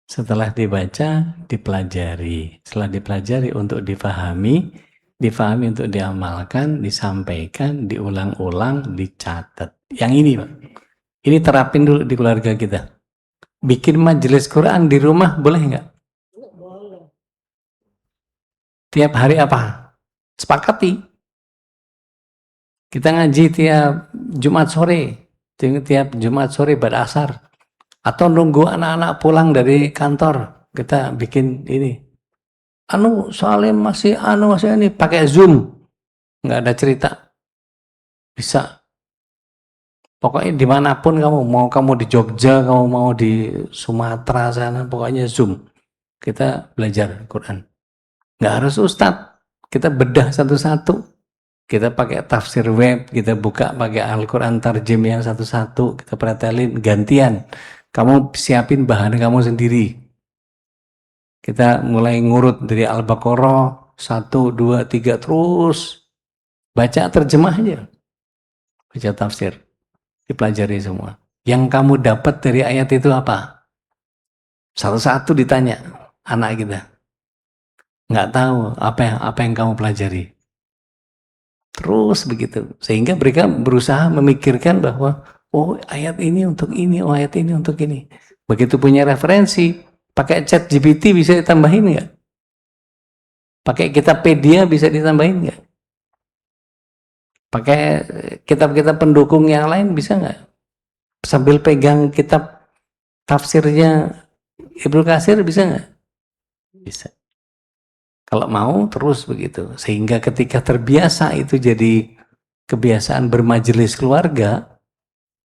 Setelah dibaca, dipelajari. Setelah dipelajari untuk difahami untuk diamalkan, disampaikan, diulang-ulang, dicatat. Yang ini Pak. Ini terapin dulu di keluarga kita. Bikin majelis Quran di rumah boleh nggak? Tiap hari apa? Sepakati. Kita ngaji tiap Jumat sore. Tiap Jumat sore pada asar. Atau nunggu anak-anak pulang dari kantor. Kita bikin ini. Soalnya masih ini pakai Zoom. Nggak ada cerita. Bisa. Pokoknya dimanapun kamu, mau kamu di Jogja, kamu mau di Sumatera sana, pokoknya Zoom. Kita belajar Quran. Nggak harus ustadz, kita bedah satu-satu. Kita pakai tafsir web, kita buka pakai Al-Quran tarjem yang satu-satu, kita pretelin, gantian. Kamu siapin bahan kamu sendiri. Kita mulai ngurut dari Al-Baqarah, 1, 2, 3, terus baca terjemahnya. Baca tafsir. Dipelajari semua. Yang kamu dapat dari ayat itu apa? Satu-satu ditanya anak kita. Nggak tahu apa yang kamu pelajari. Terus begitu. Sehingga mereka berusaha memikirkan bahwa oh ayat ini untuk ini, oh ayat ini untuk ini. Begitu punya referensi, pakai chat GPT bisa ditambahin nggak? Pakai Kitabpedia bisa ditambahin nggak? Pakai kitab-kitab pendukung yang lain bisa nggak? Sambil pegang kitab tafsirnya Ibnu Katsir bisa nggak? Bisa. Kalau mau terus begitu. Sehingga ketika terbiasa itu jadi kebiasaan bermajelis keluarga,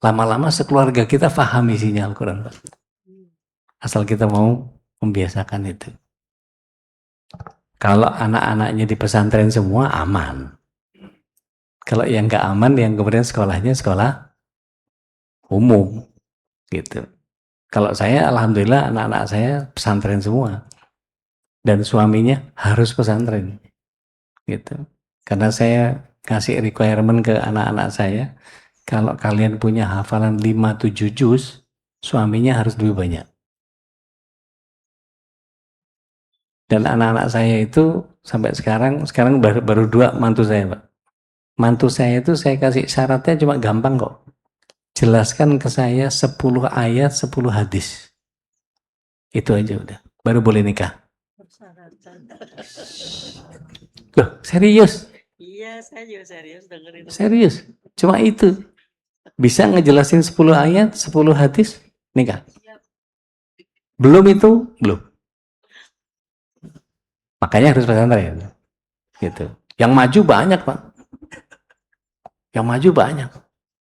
lama-lama sekeluarga kita paham isinya Al-Quran. Asal kita mau membiasakan itu. Kalau anak-anaknya di pesantren semua aman. Kalau yang nggak aman, yang kemudian sekolahnya sekolah umum, gitu. Kalau saya, alhamdulillah anak-anak saya pesantren semua, dan suaminya harus pesantren, gitu. Karena saya kasih requirement ke anak-anak saya, kalau kalian punya hafalan 5-7 juz, suaminya harus lebih banyak. Dan anak-anak saya itu sampai sekarang baru 2 mantu saya, Pak. Mantu saya itu saya kasih syaratnya cuma gampang kok. Jelaskan ke saya 10 ayat, 10 hadis. Itu aja udah. Baru boleh nikah. Loh, serius? Iya, saya juga serius dengerin. Serius. Cuma itu. Bisa ngejelasin 10 ayat, 10 hadis, nikah. Belum itu? Belum. Makanya harus pesantren. Gitu. Yang maju banyak, Pak. Yang maju banyak.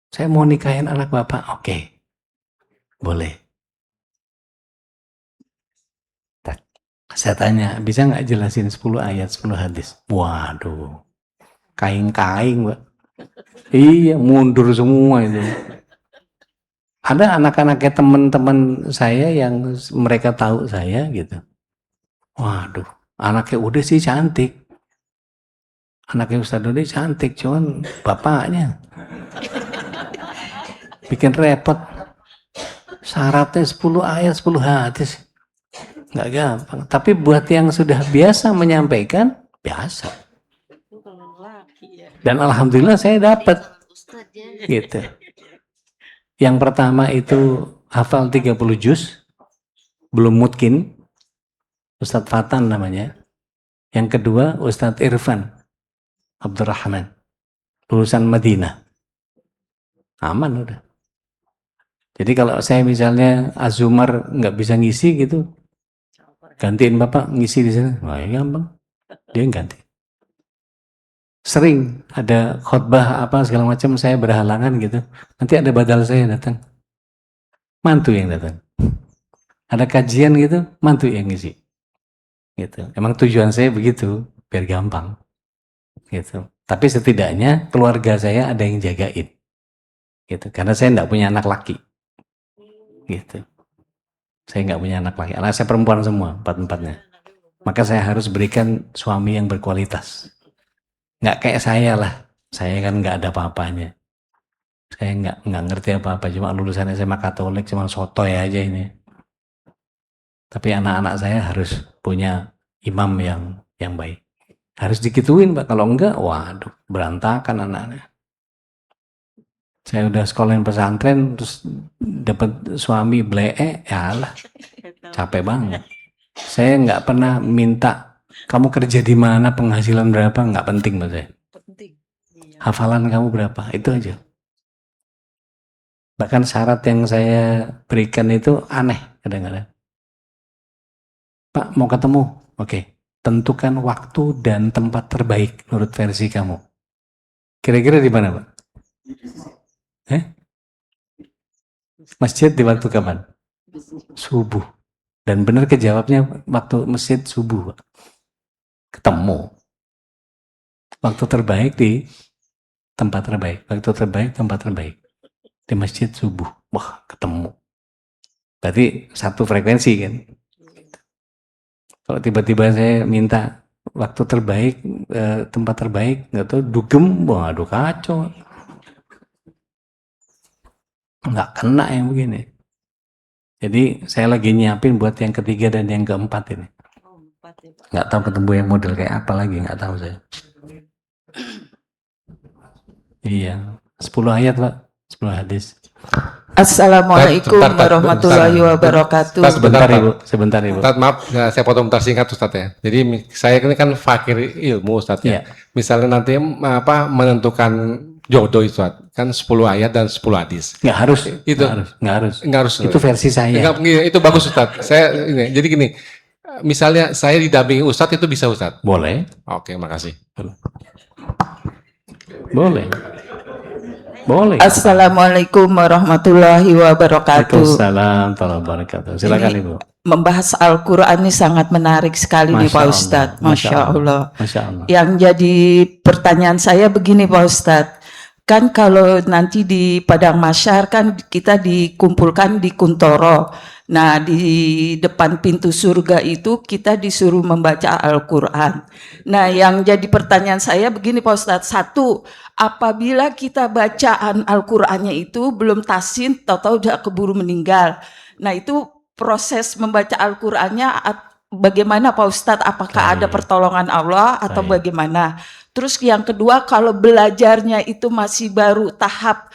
Saya mau nikahin anak Bapak. Oke. Boleh. Saya tanya, bisa nggak jelasin 10 ayat, 10 hadis? Waduh, kaing-kaing, Pak. Iya, mundur semua itu. Ada anak-anaknya teman-teman saya yang mereka tahu saya gitu. Waduh, anaknya udah sih cantik. Anaknya Ustadz Dodi cantik, cuman bapaknya bikin repot. Syaratnya 10 ayat, 10 hadis. Nggak gampang. Tapi buat yang sudah biasa menyampaikan, biasa. Itu kalau laki ya. Dan alhamdulillah saya dapat. Gitu. Yang pertama itu hafal 30 juz, belum mungkin. Ustadz Fatan namanya. Yang kedua Ustadz Irfan Abdurrahman, lulusan Madinah. Aman udah. Jadi kalau saya misalnya Azumar nggak bisa ngisi gitu, gantiin Bapak ngisi di sana. Wah, ya gampang. Dia ganti. Sering ada khotbah apa segala macam saya berhalangan gitu. Nanti ada badal saya datang. Mantu yang datang. Ada kajian gitu, mantu yang ngisi. Gitu. Emang tujuan saya begitu, biar gampang. Gitu. Tapi setidaknya keluarga saya ada yang jagain. Gitu. Karena saya enggak punya anak laki. Gitu. Saya nggak punya anak laki. Anak saya perempuan semua, empat-empatnya. Maka saya harus berikan suami yang berkualitas. Nggak kayak saya lah. Saya kan nggak ada apa-apanya. Saya nggak ngerti apa-apa. Cuma lulusan SMA Katolik, cuma sotoy aja ini. Tapi anak-anak saya harus punya imam yang baik. Harus dikituin, Pak. Kalau enggak, waduh, berantakan anaknya. Saya udah sekolahin pesantren, terus dapat suami blee, ya lah, capek banget. Saya nggak pernah minta kamu kerja di mana, penghasilan berapa, nggak penting buat saya. Penting. Iya. Hafalan kamu berapa, itu aja. Bahkan syarat yang saya berikan itu aneh kadang-kadang. Pak mau ketemu, oke. Tentukan waktu dan tempat terbaik menurut versi kamu. Kira-kira di mana, Pak? Masjid di waktu kapan? Subuh. Dan benar kejawabnya waktu masjid subuh, Pak. Ketemu. Waktu terbaik di tempat terbaik. Waktu terbaik, tempat terbaik. Di masjid subuh. Wah, ketemu. Berarti satu frekuensi kan? Kalau tiba-tiba saya minta waktu terbaik, tempat terbaik, nggak tahu dugem, waduh kacau. Nggak kena yang begini. Jadi saya lagi nyiapin buat yang ketiga dan yang keempat ini. Oh, 4 ya, Pak. Nggak tahu ketemu yang model kayak apa lagi, nggak tahu saya. Iya, 10 ayat Pak, 10 hadis. Assalamualaikum Bentar, warahmatullahi wabarakatuh. Ustaz, Sebentar Pak. Ibu, sebentar Ibu. Ustaz, maaf, saya potong bentar singkat Ustaz ya. Jadi saya ini kan fakir ilmu Ustaz ya. Iya. Misalnya nanti menentukan jodoh Ustaz, kan 10 ayat dan 10 hadis. Nggak harus, Itu. nggak harus. Enggak harus. Itu versi saya. Itu bagus Ustaz. Jadi gini, misalnya saya didampingi Ustaz itu bisa Ustaz. Boleh, Oke, makasih. boleh. Boleh. Assalamualaikum warahmatullahi wabarakatuh. Waalaikumsalam warahmatullahi wabarakatuh. Silakan Ini Ibu. membahas Al-Quran ini sangat menarik sekali nih Pak Ustadz. Masya Allah. Masya Allah. Yang jadi pertanyaan saya begini Pak Ustadz. Kan kalau nanti di Padang Mahsyar kan kita dikumpulkan di Kuntoro. Nah di depan pintu surga itu kita disuruh membaca Al-Quran. Nah yang jadi pertanyaan saya begini Pak Ustadz. Satu, apabila kita bacaan Al-Qurannya itu belum tasin, tahu-tahu udah keburu meninggal. Nah itu proses membaca Al-Qurannya bagaimana Pak Ustadz? Apakah ada pertolongan Allah atau bagaimana? Terus yang kedua, kalau belajarnya itu masih baru tahap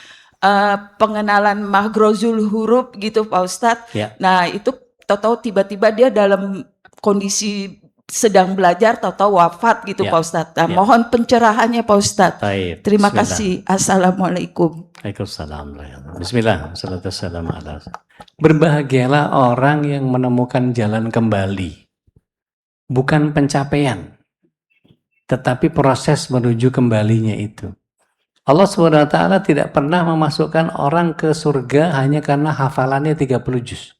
pengenalan mahrozul huruf gitu Pak Ustadz. Ya. Nah itu tahu-tahu tiba-tiba dia dalam kondisi sedang belajar tahu-tahu wafat gitu Ya. Pak Ustadz. Nah, Ya. mohon pencerahannya Pak Ustadz. Baik. Terima Bismillah. kasih. Assalamualaikum. Waalaikumsalam. Bismillah. Berbahagialah orang yang menemukan jalan kembali. Bukan pencapaian, tetapi proses menuju kembalinya itu. Allah SWT tidak pernah memasukkan orang ke surga hanya karena hafalannya 30 juz.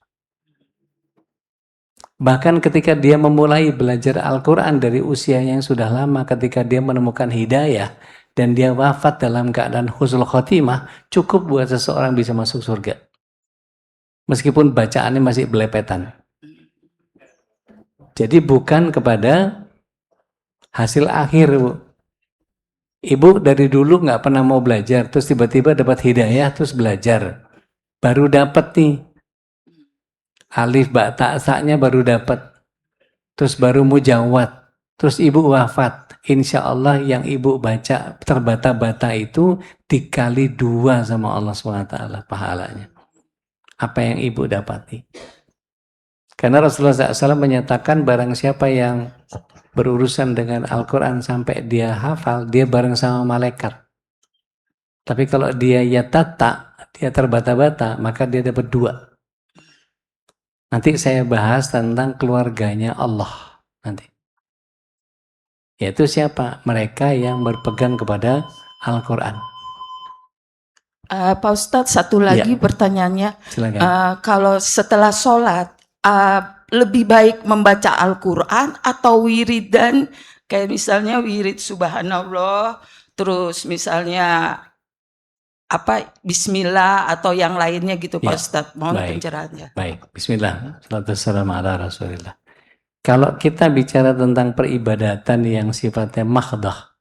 Bahkan ketika dia memulai belajar Al-Quran dari usia yang sudah lama, ketika dia menemukan hidayah dan dia wafat dalam keadaan husnul khotimah, cukup buat seseorang bisa masuk surga. Meskipun bacaannya masih belepetan. Jadi bukan kepada hasil akhir, Bu. Ibu dari dulu nggak pernah mau belajar, terus tiba-tiba dapat hidayah, terus belajar. Baru dapat nih. Alif, ba, ta, sa-nya baru dapat. Terus baru mujawad. Terus ibu wafat. Insya Allah yang ibu baca terbata-bata itu dikali 2 sama Allah SWT pahalanya. Apa yang ibu dapati. Karena Rasulullah SAW menyatakan barang siapa yang berurusan dengan Al-Quran sampai dia hafal, dia bareng sama malaikat. Tapi kalau dia yatata, dia terbata-bata, maka dia dapat 2. Nanti saya bahas tentang keluarganya Allah nanti. Yaitu siapa? Mereka yang berpegang kepada Al-Quran. Pak Ustadz, satu lagi pertanyaannya. Silakan. Kalau setelah sholat, lebih baik membaca Al-Quran atau wiridan, kayak misalnya wirid subhanallah, terus misalnya Bismillah atau yang lainnya gitu, Pak Ya, Ustadz. Mohon baik. pencerahannya. Baik, bismillah. Wassalamualaikum ala Rasulillah. Kalau kita bicara tentang peribadatan yang sifatnya mahdah,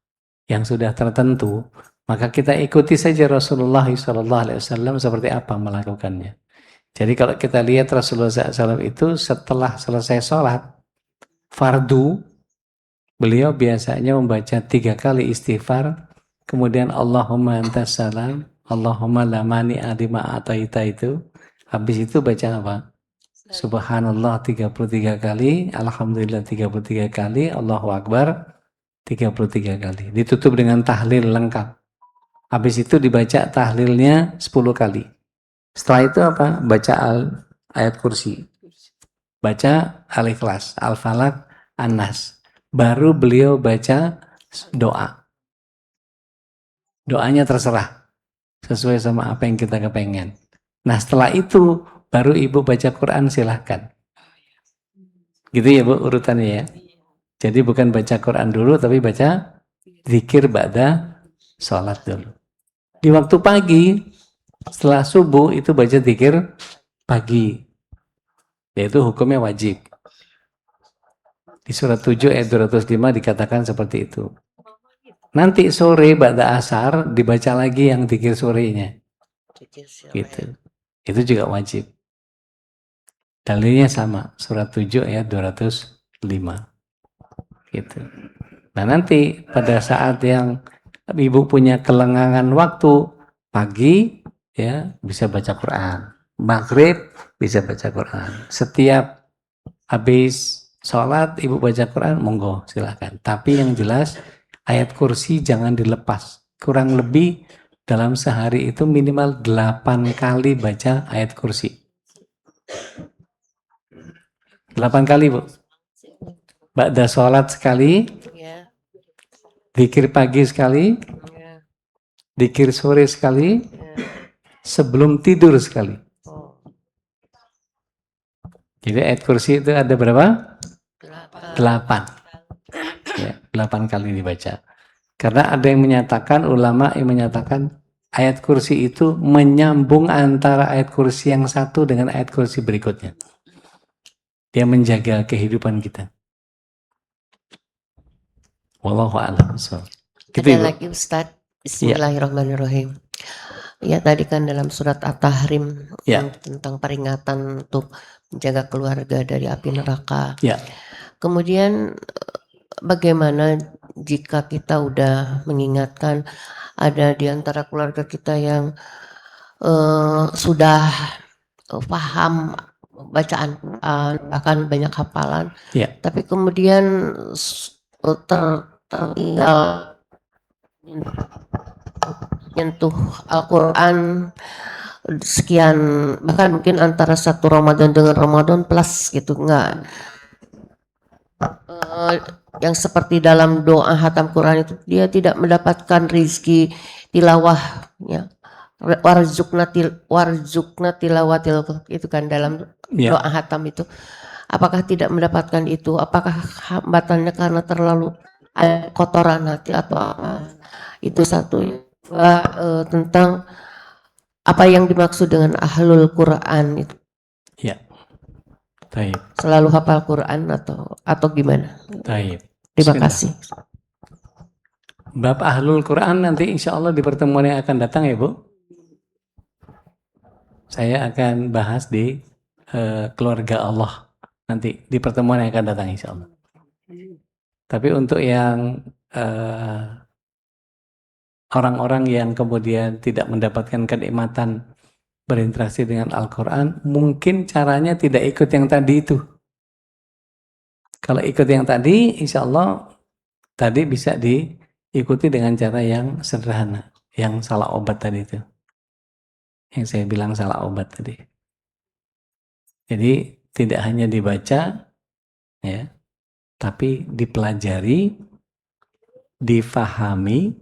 yang sudah tertentu, maka kita ikuti saja Rasulullah SAW seperti apa melakukannya. Jadi kalau kita lihat Rasulullah SAW itu setelah selesai sholat fardu, beliau biasanya membaca 3 kali istighfar, kemudian Allahumma antas salam, Allahumma la mani'a lima ataita itu. Habis itu baca apa? Subhanallah 33 kali, Alhamdulillah 33 kali, Allahu Akbar 33 kali. Ditutup dengan tahlil lengkap. Habis itu dibaca tahlilnya 10 kali. Setelah itu apa? Baca ayat kursi. Baca Al-Ikhlas, Al-Falaq, An-Nas. Baru beliau baca doa. Doanya terserah. Sesuai sama apa yang kita kepengen. Nah setelah itu baru ibu baca Quran, silahkan. Gitu ya Bu urutannya ya. Jadi bukan baca Quran dulu tapi baca zikir ba'da sholat dulu. Di waktu pagi setelah subuh itu baca zikir pagi. Yaitu hukumnya wajib. Di surat 7 ayat 205 dikatakan seperti itu. Nanti sore ba'da asar dibaca lagi yang zikir sorenya. Gitu. Itu juga wajib. Dalilnya sama, surat 7 ayat 205. Gitu. Nah nanti pada saat yang ibu punya kelengangan waktu, pagi ya bisa baca Quran. Maghrib bisa baca Quran. Setiap habis sholat ibu baca Quran, monggo silahkan. Tapi yang jelas ayat kursi jangan dilepas. Kurang lebih dalam sehari itu minimal 8 kali baca ayat kursi. 8 kali Bu. Ba'da sholat sekali, zikir pagi sekali, zikir sore sekali, sebelum tidur sekali. Jadi ayat kursi itu ada berapa? 8. Ya, 8 kali dibaca. Karena ada yang menyatakan, ulama yang menyatakan ayat kursi itu menyambung antara ayat kursi yang satu dengan ayat kursi berikutnya. Dia menjaga kehidupan kita. Wallahu a'lam. Ada lagi Ustadz. Bismillahirrahmanirrahim. Ya tadi kan dalam surat At-Tahrim yang tentang peringatan untuk menjaga keluarga dari api neraka. Ya. Kemudian Bagaimana jika kita udah mengingatkan ada di antara keluarga kita yang sudah paham bacaan bahkan banyak hafalan, tapi kemudian tertinggal nyentuh Al-Quran sekian, bahkan mungkin antara satu Ramadan dengan Ramadan plus gitu, enggak yang seperti dalam doa hatam Quran itu dia tidak mendapatkan rizki tilawahnya, warzukna tilawatil itu kan dalam doa hatam itu. apakah tidak mendapatkan itu? Apakah hambatannya karena terlalu ada kotoran hati atau apa? Itu satu. Dua, tentang apa yang dimaksud dengan ahlul Quran itu. Ya. Taib. Selalu hafal Quran atau gimana? Taib. Terima Bismillah. kasih. Bab Ahlul Quran nanti insya Allah di pertemuan yang akan datang ya Bu. Saya akan bahas di keluarga Allah nanti di pertemuan yang akan datang insya Allah. Tapi untuk yang orang-orang yang kemudian tidak mendapatkan kenikmatan berinteraksi dengan Al-Quran, mungkin caranya tidak ikut yang tadi itu. Kalau ikut yang tadi, insya Allah tadi bisa diikuti dengan cara yang sederhana, yang salah obat tadi itu. Yang saya bilang salah obat tadi. Jadi tidak hanya dibaca, ya, tapi dipelajari, difahami,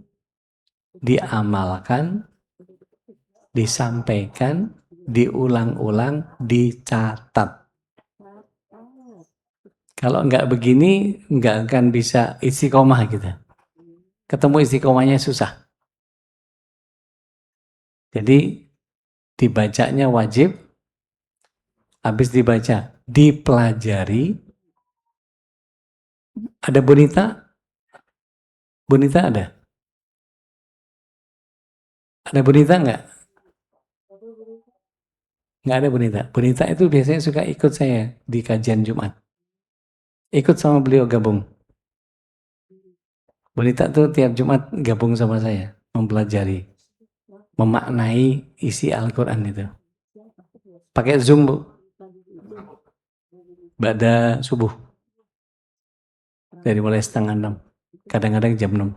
diamalkan, disampaikan, diulang-ulang, dicatat. Kalau nggak begini, nggak akan bisa istiqomah gitu. Ketemu istiqomahnya susah. Jadi dibacanya wajib, habis dibaca, dipelajari. Ada bonita? Bonita ada? Ada bonita nggak? Nggak ada bonita. Bonita itu biasanya suka ikut saya di kajian Jumat. Ikut sama beliau gabung. Bonita tuh tiap Jumat gabung sama saya, mempelajari, memaknai isi Al-Quran itu. Pakai Zoom, Bu. Ba'da subuh. Dari mulai 5:30. Kadang-kadang jam 6.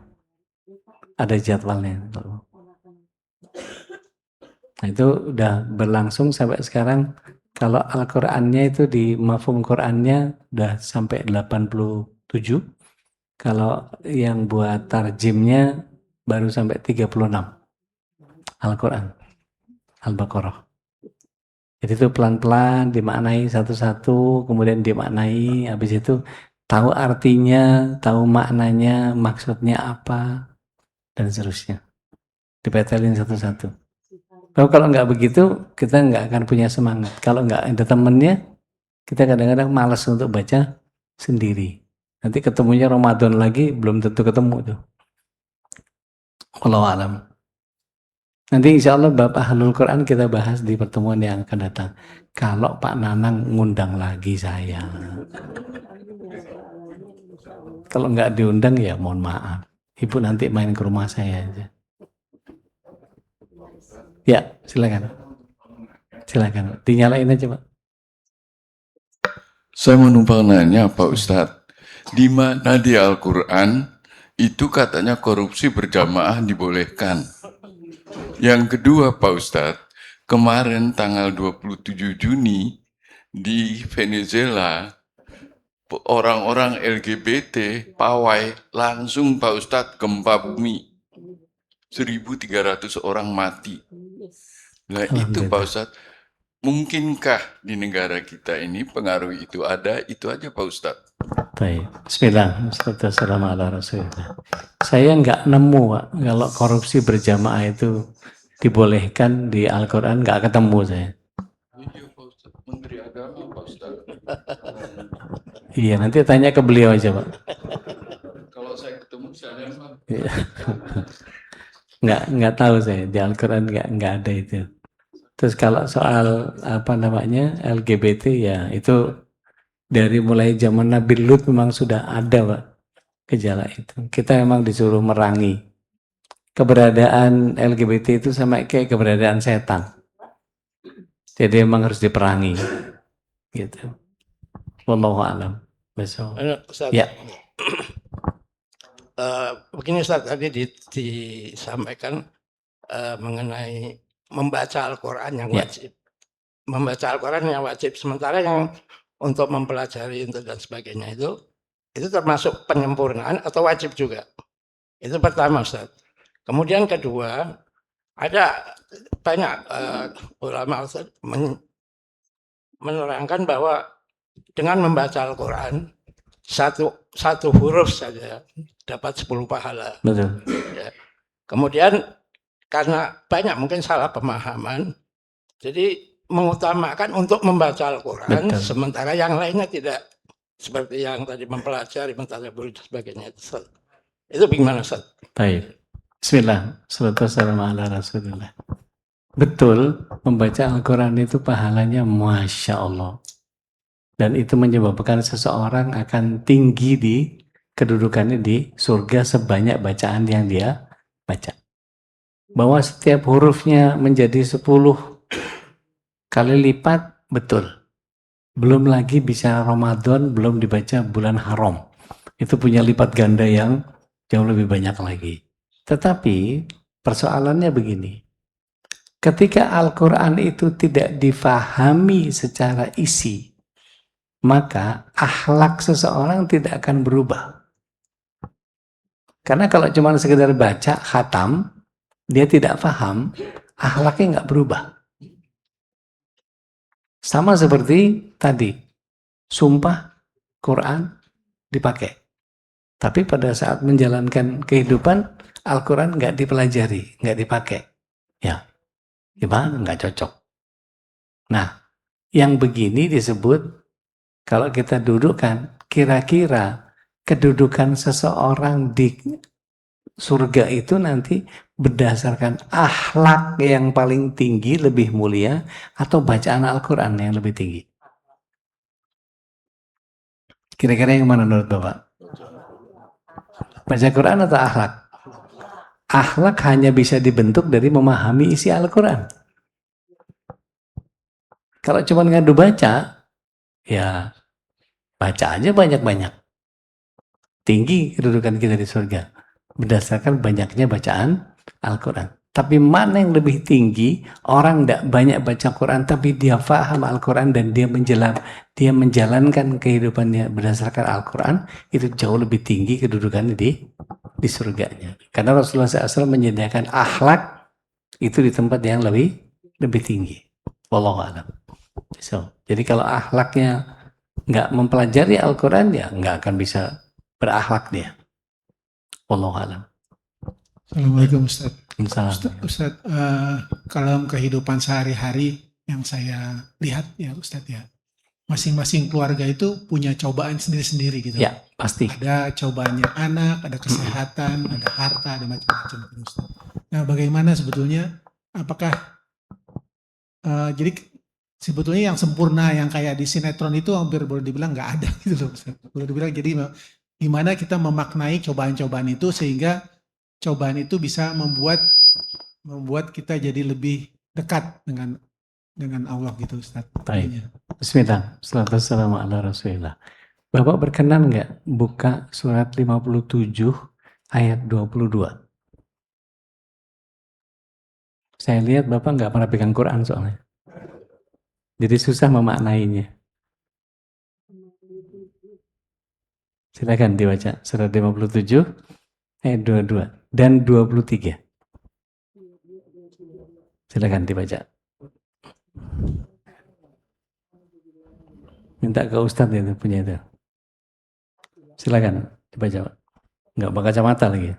Ada jadwalnya. Nah itu udah berlangsung sampai sekarang. Kalau Al-Qur'annya itu di mafhum Qur'annya udah sampai 87. Kalau yang buat tarjimnya baru sampai 36. Al-Qur'an. Al-Baqarah. Jadi itu pelan-pelan dimaknai satu-satu, kemudian dimaknai, habis itu tahu artinya, tahu maknanya, maksudnya apa, dan seterusnya. Dipetelin satu-satu. Kalau nggak begitu, kita nggak akan punya semangat. Kalau nggak ada temennya, kita kadang-kadang malas untuk baca sendiri. Nanti ketemunya Ramadan lagi, belum tentu ketemu tuh. Wallahu a'lam. Nanti insya Allah bab Ahlul Quran kita bahas di pertemuan yang akan datang. Kalau Pak Nanang ngundang lagi saya. Kalau nggak diundang ya mohon maaf. Ibu nanti main ke rumah saya aja. Ya, silakan. Silakan. Dinyalain aja, Pak. Saya mau numpang nanya Pak Ustadz, di mana di Al-Quran itu katanya korupsi berjamaah dibolehkan. Yang kedua Pak Ustadz, kemarin tanggal 27 Juni di Venezuela, orang-orang LGBT pawai langsung Pak Ustadz gempa bumi. 1.300 orang mati. Nah itu Pak Ustadz, mungkinkah di negara kita ini pengaruh itu ada? Itu aja Pak Ustadz. Baik. Bismillah. Bismillahirrahmanirrahim. Saya nggak nemu, Pak, kalau korupsi berjamaah itu dibolehkan di Al-Quran, nggak ketemu saya. Iya Pak Ustadz, Menteri Agama Pak Ustadz. Iya, nanti tanya ke beliau aja, Pak. Kalau saya ketemu saya Pak. Nggak tahu saya, di Al-Quran nggak ada itu. Terus kalau soal apa namanya LGBT ya itu dari mulai zaman Nabi Lut memang sudah ada, Pak, gejala itu. Kita memang disuruh merangi keberadaan LGBT itu sama kayak keberadaan setan. Jadi memang harus diperangi, gitu. Wallahu a'lam. Besok. Ustaz, Ya. begini Ustaz, tadi disampaikan mengenai membaca Al-Quran yang Ya. wajib. Membaca Al-Quran yang wajib, sementara yang untuk mempelajari dan sebagainya itu termasuk penyempurnaan atau wajib juga. Itu pertama Ustaz. Kemudian kedua, ada banyak ulama Ustaz menerangkan bahwa dengan membaca Al-Quran satu huruf saja dapat 10 pahala. Betul. Ya. Kemudian karena banyak mungkin salah pemahaman, jadi mengutamakan untuk membaca Al-Quran, Betul. sementara yang lainnya tidak, seperti yang tadi mempelajari, mentadabbur dan sebagainya. Itu bagaimana, Ustaz? Baik. Bismillah. Wassalamu ala Rasulillah. Betul, membaca Al-Quran itu pahalanya Masya Allah. Dan itu menyebabkan seseorang akan tinggi di kedudukannya di surga sebanyak bacaan yang dia baca. Bahwa setiap hurufnya menjadi 10 kali lipat, betul. Belum lagi bicara Ramadan, belum dibaca bulan haram. Itu punya lipat ganda yang jauh lebih banyak lagi. Tetapi persoalannya begini. Ketika Al-Quran itu tidak difahami secara isi, maka akhlak seseorang tidak akan berubah. Karena kalau cuma sekedar baca, khatam, dia tidak paham, akhlaknya nggak berubah. Sama seperti tadi, sumpah Quran dipakai. Tapi pada saat menjalankan kehidupan, Al-Quran nggak dipelajari, nggak dipakai. Ya, gimana? Nggak cocok. Nah, yang begini disebut, kalau kita dudukkan, kira-kira kedudukan seseorang di surga itu nanti berdasarkan akhlak yang paling tinggi, lebih mulia, atau bacaan Al-Quran yang lebih tinggi. Kira-kira yang mana menurut Bapak? Baca Quran atau akhlak? Akhlak hanya bisa dibentuk dari memahami isi Al-Quran. Kalau cuma ngadu baca, ya baca aja banyak-banyak. Tinggi kedudukan kita di surga berdasarkan banyaknya bacaan Al-Quran. Tapi mana yang lebih tinggi? Orang tidak banyak baca Quran, tapi dia faham Al-Quran dan dia menjalankan kehidupannya berdasarkan Al-Quran, itu jauh lebih tinggi kedudukannya di surganya. Karena Rasulullah SAW menyediakan akhlak itu di tempat yang lebih tinggi. Wallahu a'lam. So, jadi kalau akhlaknya nggak mempelajari Al-Quran, ya nggak akan bisa berakhlak dia. Wallahu a'lam. Assalamualaikum Ustaz. Insya Ustaz, kalau kehidupan sehari-hari yang saya lihat ya Ustaz ya, masing-masing keluarga itu punya cobaan sendiri-sendiri gitu. Ya, pasti. Ada cobaannya anak, ada kesehatan, ada harta, ada macam-macam gitu, Ustaz. Nah, bagaimana sebetulnya? Apakah jadi sebetulnya yang sempurna yang kayak di sinetron itu hampir boleh dibilang nggak ada gitu loh Ustaz. Boleh dibilang, jadi gimana kita memaknai cobaan-cobaan itu sehingga cobaan itu bisa membuat kita jadi lebih dekat dengan Allah gitu Ustaz. Baik. Bismillah. Assalamualaikum ala Rasulillah. Bapak berkenan nggak buka surat 57 ayat 22? Saya lihat Bapak nggak pernah pegang Quran soalnya. Jadi susah memaknainya. Silakan dibaca surat 57 ayat 22 dan 23. Silakan dibaca. Minta ke Ustadz itu punya itu. Silakan dibaca. Nggak pakai kacamata lagi.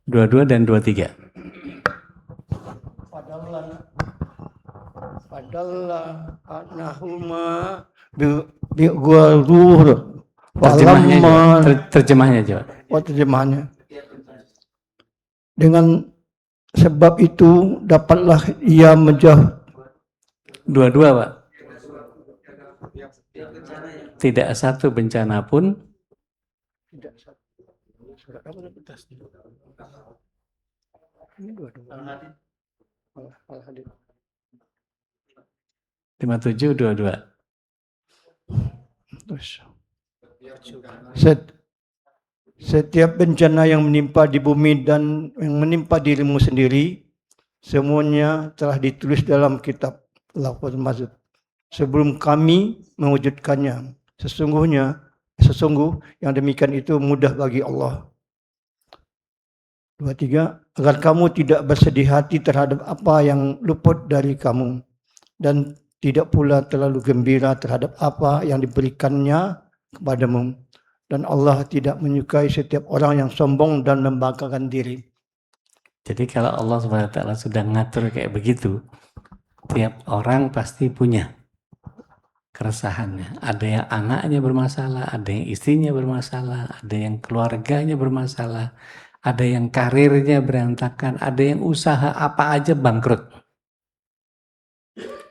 22 dan 23. Padahal anahuma bi'gharur. Terjemahnya coba. Terjemahnya coba. Oh, terjemahannya. Dengan sebab itu dapatlah ia menjauh. Dua-dua, Pak. Tidak satu bencana pun. Lima tujuh dua-dua. Setiap bencana yang menimpa di bumi dan yang menimpa dirimu sendiri, semuanya telah ditulis dalam kitab Lauhul Mahfuz sebelum kami mewujudkannya. Sesungguh yang demikian itu mudah bagi Allah. 23, agar kamu tidak bersedih hati terhadap apa yang luput dari kamu. dan tidak pula terlalu gembira terhadap apa yang diberikannya kepadamu. Dan Allah tidak menyukai setiap orang yang sombong dan membanggakan diri. Jadi kalau Allah SWT sudah ngatur kayak begitu, tiap orang pasti punya keresahannya. Ada yang anaknya bermasalah, ada yang istrinya bermasalah, ada yang keluarganya bermasalah, ada yang karirnya berantakan, ada yang usaha apa aja bangkrut.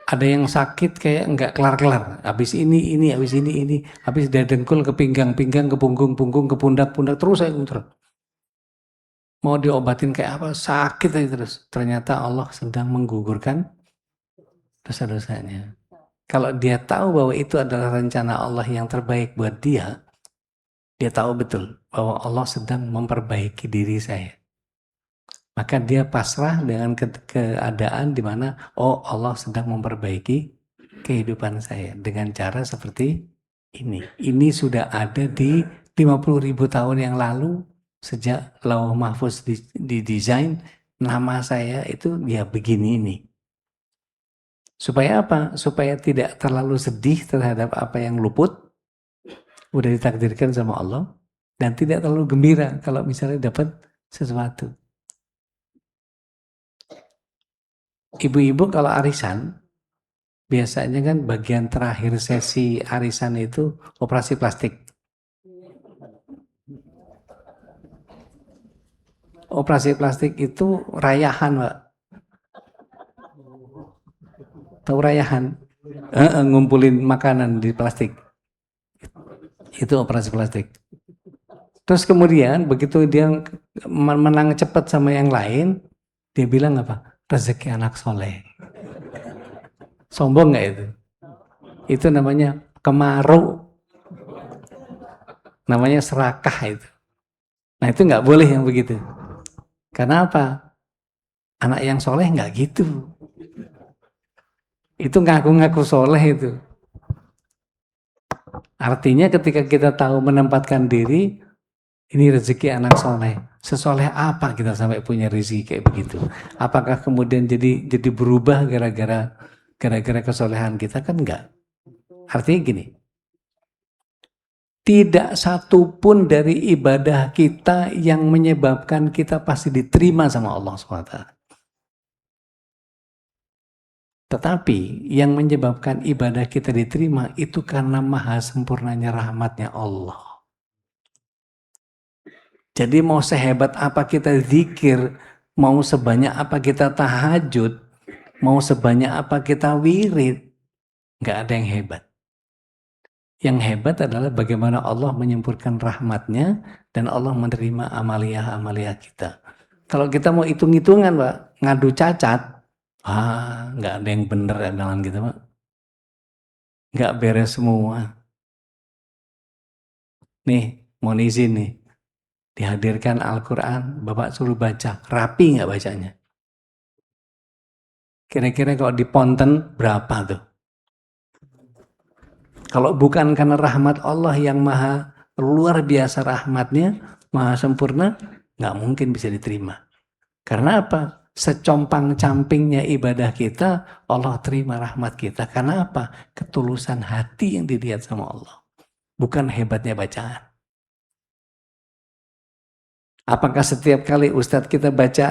Ada yang sakit kayak nggak kelar-kelar. Habis ini, habis ini. Habis dari dengkul ke pinggang, ke punggung, ke pundak, terus saya muter. Mau diobatin kayak apa, sakit aja terus. Ternyata Allah sedang menggugurkan dosa-dosanya. Kalau dia tahu bahwa itu adalah rencana Allah yang terbaik buat dia tahu betul bahwa Allah sedang memperbaiki diri saya. Maka dia pasrah dengan keadaan di mana Allah sedang memperbaiki kehidupan saya dengan cara seperti ini. Ini sudah ada di 50.000 tahun yang lalu sejak Lauh Mahfuz didesain, nama saya itu ya begini ini. Supaya apa? Supaya tidak terlalu sedih terhadap apa yang luput, udah ditakdirkan sama Allah, dan tidak terlalu gembira kalau misalnya dapat sesuatu. Ibu-ibu kalau arisan, biasanya kan bagian terakhir sesi arisan itu operasi plastik. Operasi plastik itu rayahan, Pak. Tahu rayahan? Ngumpulin makanan di plastik. Itu operasi plastik. Terus kemudian begitu dia menang cepat sama yang lain, dia bilang apa? Rezeki anak soleh. Sombong nggak itu? Itu namanya kemaru. Namanya serakah itu. Nah itu nggak boleh yang begitu. Karena apa? Anak yang soleh nggak gitu. Itu ngaku-ngaku soleh itu. Artinya ketika kita tahu menempatkan diri, ini rezeki anak soleh. Sesoleh apa kita sampai punya rezeki kayak begitu? Apakah kemudian jadi berubah gara-gara kesolehan kita? Kan enggak. Artinya gini, tidak satu pun dari ibadah kita yang menyebabkan kita pasti diterima sama Allah SWT. Tetapi yang menyebabkan ibadah kita diterima itu karena maha sempurnanya rahmatnya Allah. Jadi mau sehebat apa kita zikir, mau sebanyak apa kita tahajud, mau sebanyak apa kita wirid, nggak ada yang hebat. Yang hebat adalah bagaimana Allah menyempurnakan rahmatnya dan Allah menerima amaliyah kita. Kalau kita mau hitung-hitungan, Pak, ngadu cacat, nggak ada yang benar dalam gitu, Pak. Nggak beres semua. Nih, mau izin nih. Dihadirkan Al-Quran, Bapak suruh baca, rapi nggak bacanya? Kira-kira kalau di Ponten berapa tuh? Kalau bukan karena rahmat Allah yang maha luar biasa rahmatnya, maha sempurna, nggak mungkin bisa diterima. Karena apa? Secompang-campingnya ibadah kita, Allah terima rahmat kita. Karena apa? Ketulusan hati yang dilihat sama Allah. Bukan hebatnya bacaan. Apakah setiap kali Ustadz kita baca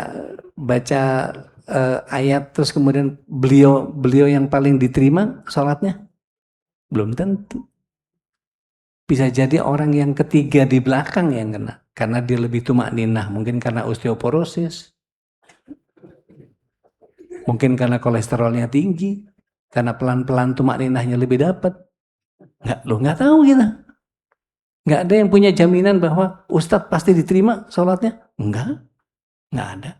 ayat terus kemudian beliau yang paling diterima sholatnya? Belum tentu. Bisa jadi orang yang ketiga di belakang yang kena. Karena dia lebih tumakninah. Mungkin karena osteoporosis. Mungkin karena kolesterolnya tinggi. Karena pelan-pelan tumakninahnya lebih dapat. Nggak tahu kita. Nggak ada yang punya jaminan bahwa Ustadz pasti diterima sholatnya. Nggak ada.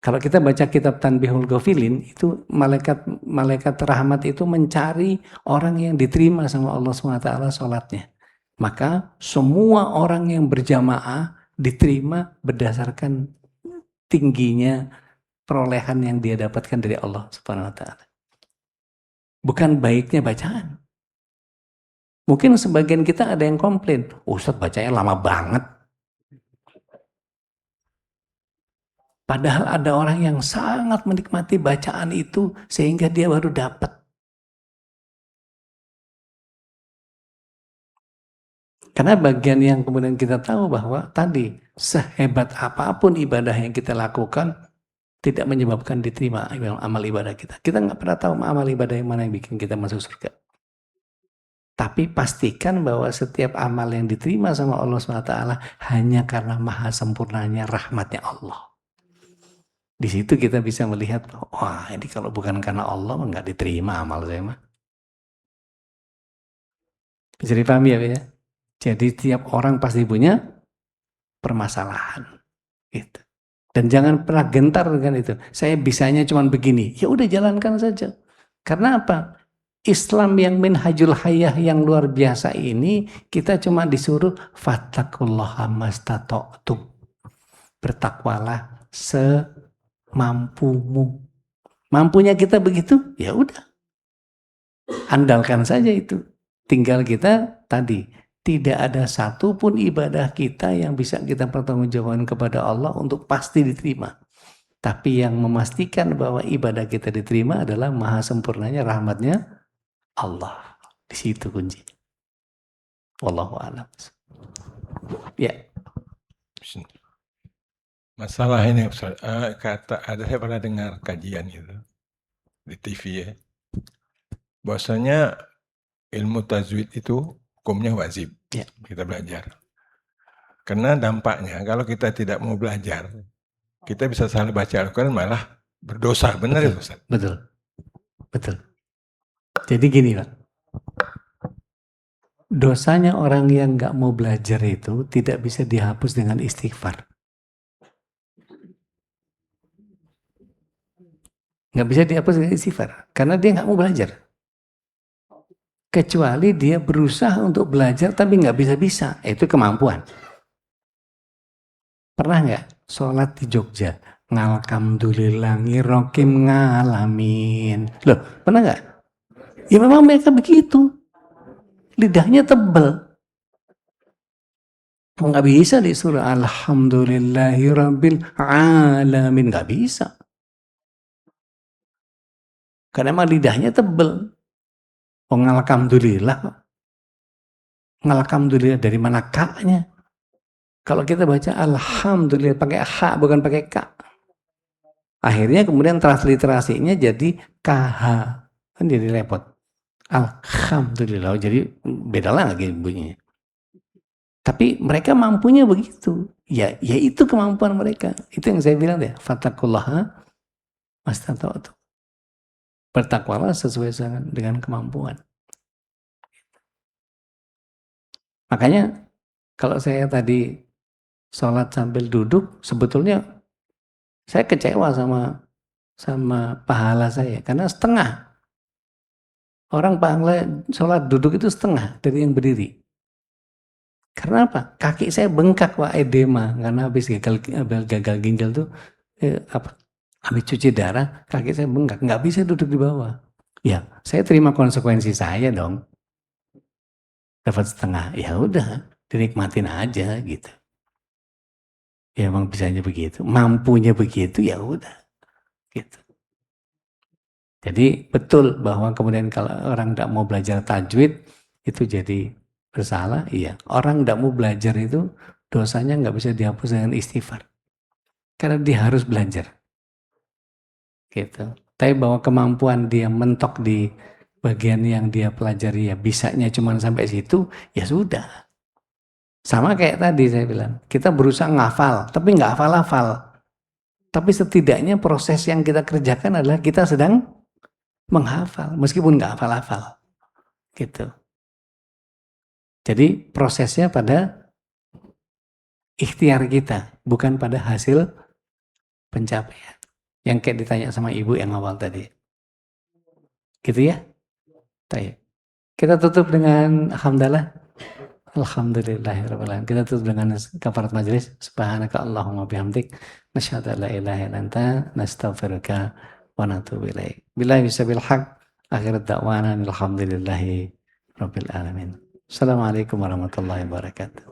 Kalau kita baca kitab Tanbihul Ghafilin, itu malaikat rahmat itu mencari orang yang diterima sama Allah SWT sholatnya. Maka semua orang yang berjamaah diterima berdasarkan tingginya perolehan yang dia dapatkan dari Allah SWT. Bukan baiknya bacaan. Mungkin sebagian kita ada yang komplain, Ustadz bacanya lama banget. Padahal ada orang yang sangat menikmati bacaan itu sehingga dia baru dapat. Karena bagian yang kemudian kita tahu bahwa tadi sehebat apapun ibadah yang kita lakukan tidak menyebabkan diterima amal ibadah kita. Kita nggak pernah tahu amal ibadah yang mana yang bikin kita masuk surga. Tapi pastikan bahwa setiap amal yang diterima sama Allah SWT hanya karena maha sempurnanya rahmatnya Allah. Di situ kita bisa melihat, wah ini kalau bukan karena Allah nggak diterima amal saya mah. Bisa dipahami ya? Jadi tiap orang pasti punya permasalahan. Gitu. Dan jangan pernah gentar dengan itu. Saya bisanya cuma begini. Ya udah jalankan saja. Karena apa? Islam yang minhajul hayah yang luar biasa ini kita cuma disuruh fattaqullaha mastata'tum. Bertakwalah semampumu. Mampunya kita begitu, ya udah. Andalkan saja itu. Tinggal kita tadi tidak ada satupun ibadah kita yang bisa kita pertanggungjawabkan kepada Allah untuk pasti diterima. Tapi yang memastikan bahwa ibadah kita diterima adalah maha sempurnanya rahmatnya Allah. Di situ kunci. Wallahu a'lam. Ya. Masalah ini Ustaz, saya pernah dengar kajian itu di TV ya. Bahwasanya ilmu tajwid itu hukumnya wajib. Ya. Kita belajar. Karena dampaknya kalau kita tidak mau belajar, kita bisa salah baca Al-Quran malah berdosa. Benar ya Ustaz? Betul. Betul. Jadi gini Pak, dosanya orang yang nggak mau belajar itu tidak bisa dihapus dengan istighfar. Nggak bisa dihapus dengan istighfar, karena dia nggak mau belajar. Kecuali dia berusaha untuk belajar tapi nggak bisa-bisa, itu kemampuan. Pernah nggak sholat di Jogja, ngalhamdulillah ngirokim ngalamin, loh pernah nggak? Ya memang mereka begitu. Lidahnya tebal. Nggak bisa disuruh alhamdulillahirabbil alamin. Nggak bisa. Karena emang lidahnya tebal. Oh alhamdulillah. Alhamdulillah dari mana kaknya? Kalau kita baca alhamdulillah pakai ha bukan pakai ka. Akhirnya kemudian transliterasinya jadi KH. Kan jadi repot. Alhamdulillah, jadi beda lagi bunyinya. Tapi mereka mampunya begitu. Ya itu kemampuan mereka. Itu yang saya bilang deh. Fattaqullaha mastata'tum. Bertakwalah sesuai dengan kemampuan. Makanya kalau saya tadi sholat sambil duduk, sebetulnya saya kecewa sama pahala saya. Karena setengah. Orang pahala sholat duduk itu setengah dari yang berdiri. Karena apa? Kaki saya bengkak edema karena habis gagal ginjal tuh habis cuci darah, kaki saya bengkak, nggak bisa duduk di bawah. Ya, saya terima konsekuensi saya dong. Dapat setengah, ya udah, dinikmatin aja gitu. Ya emang bisanya begitu, mampunya begitu, ya udah, gitu. Jadi betul bahwa kemudian kalau orang tidak mau belajar tajwid itu jadi bersalah, iya. Orang tidak mau belajar itu dosanya nggak bisa dihapus dengan istighfar. Karena dia harus belajar. Gitu. Tapi bahwa kemampuan dia mentok di bagian yang dia pelajari ya bisanya cuma sampai situ, ya sudah. Sama kayak tadi saya bilang, kita berusaha ngafal, tapi nggak hafal-hafal. Tapi setidaknya proses yang kita kerjakan adalah kita sedang menghafal, meskipun nggak hafal-hafal, gitu. Jadi prosesnya pada ikhtiar kita, bukan pada hasil pencapaian. Yang kayak ditanya sama ibu yang awal tadi, gitu ya. Kita tutup dengan alhamdulillah, alhamdulillahirobbilalamin. Kita tutup dengan kafarat majelis. Subhanaka Allahumma bihamdik, nasyhadu an la ilaha illa anta, nastaghfiruka wa natubu ilaik. Billahi bisabil haq, akhirat da'wana alhamdulillahi rabbil alamin. Assalamualaikum warahmatullahi wabarakatuh.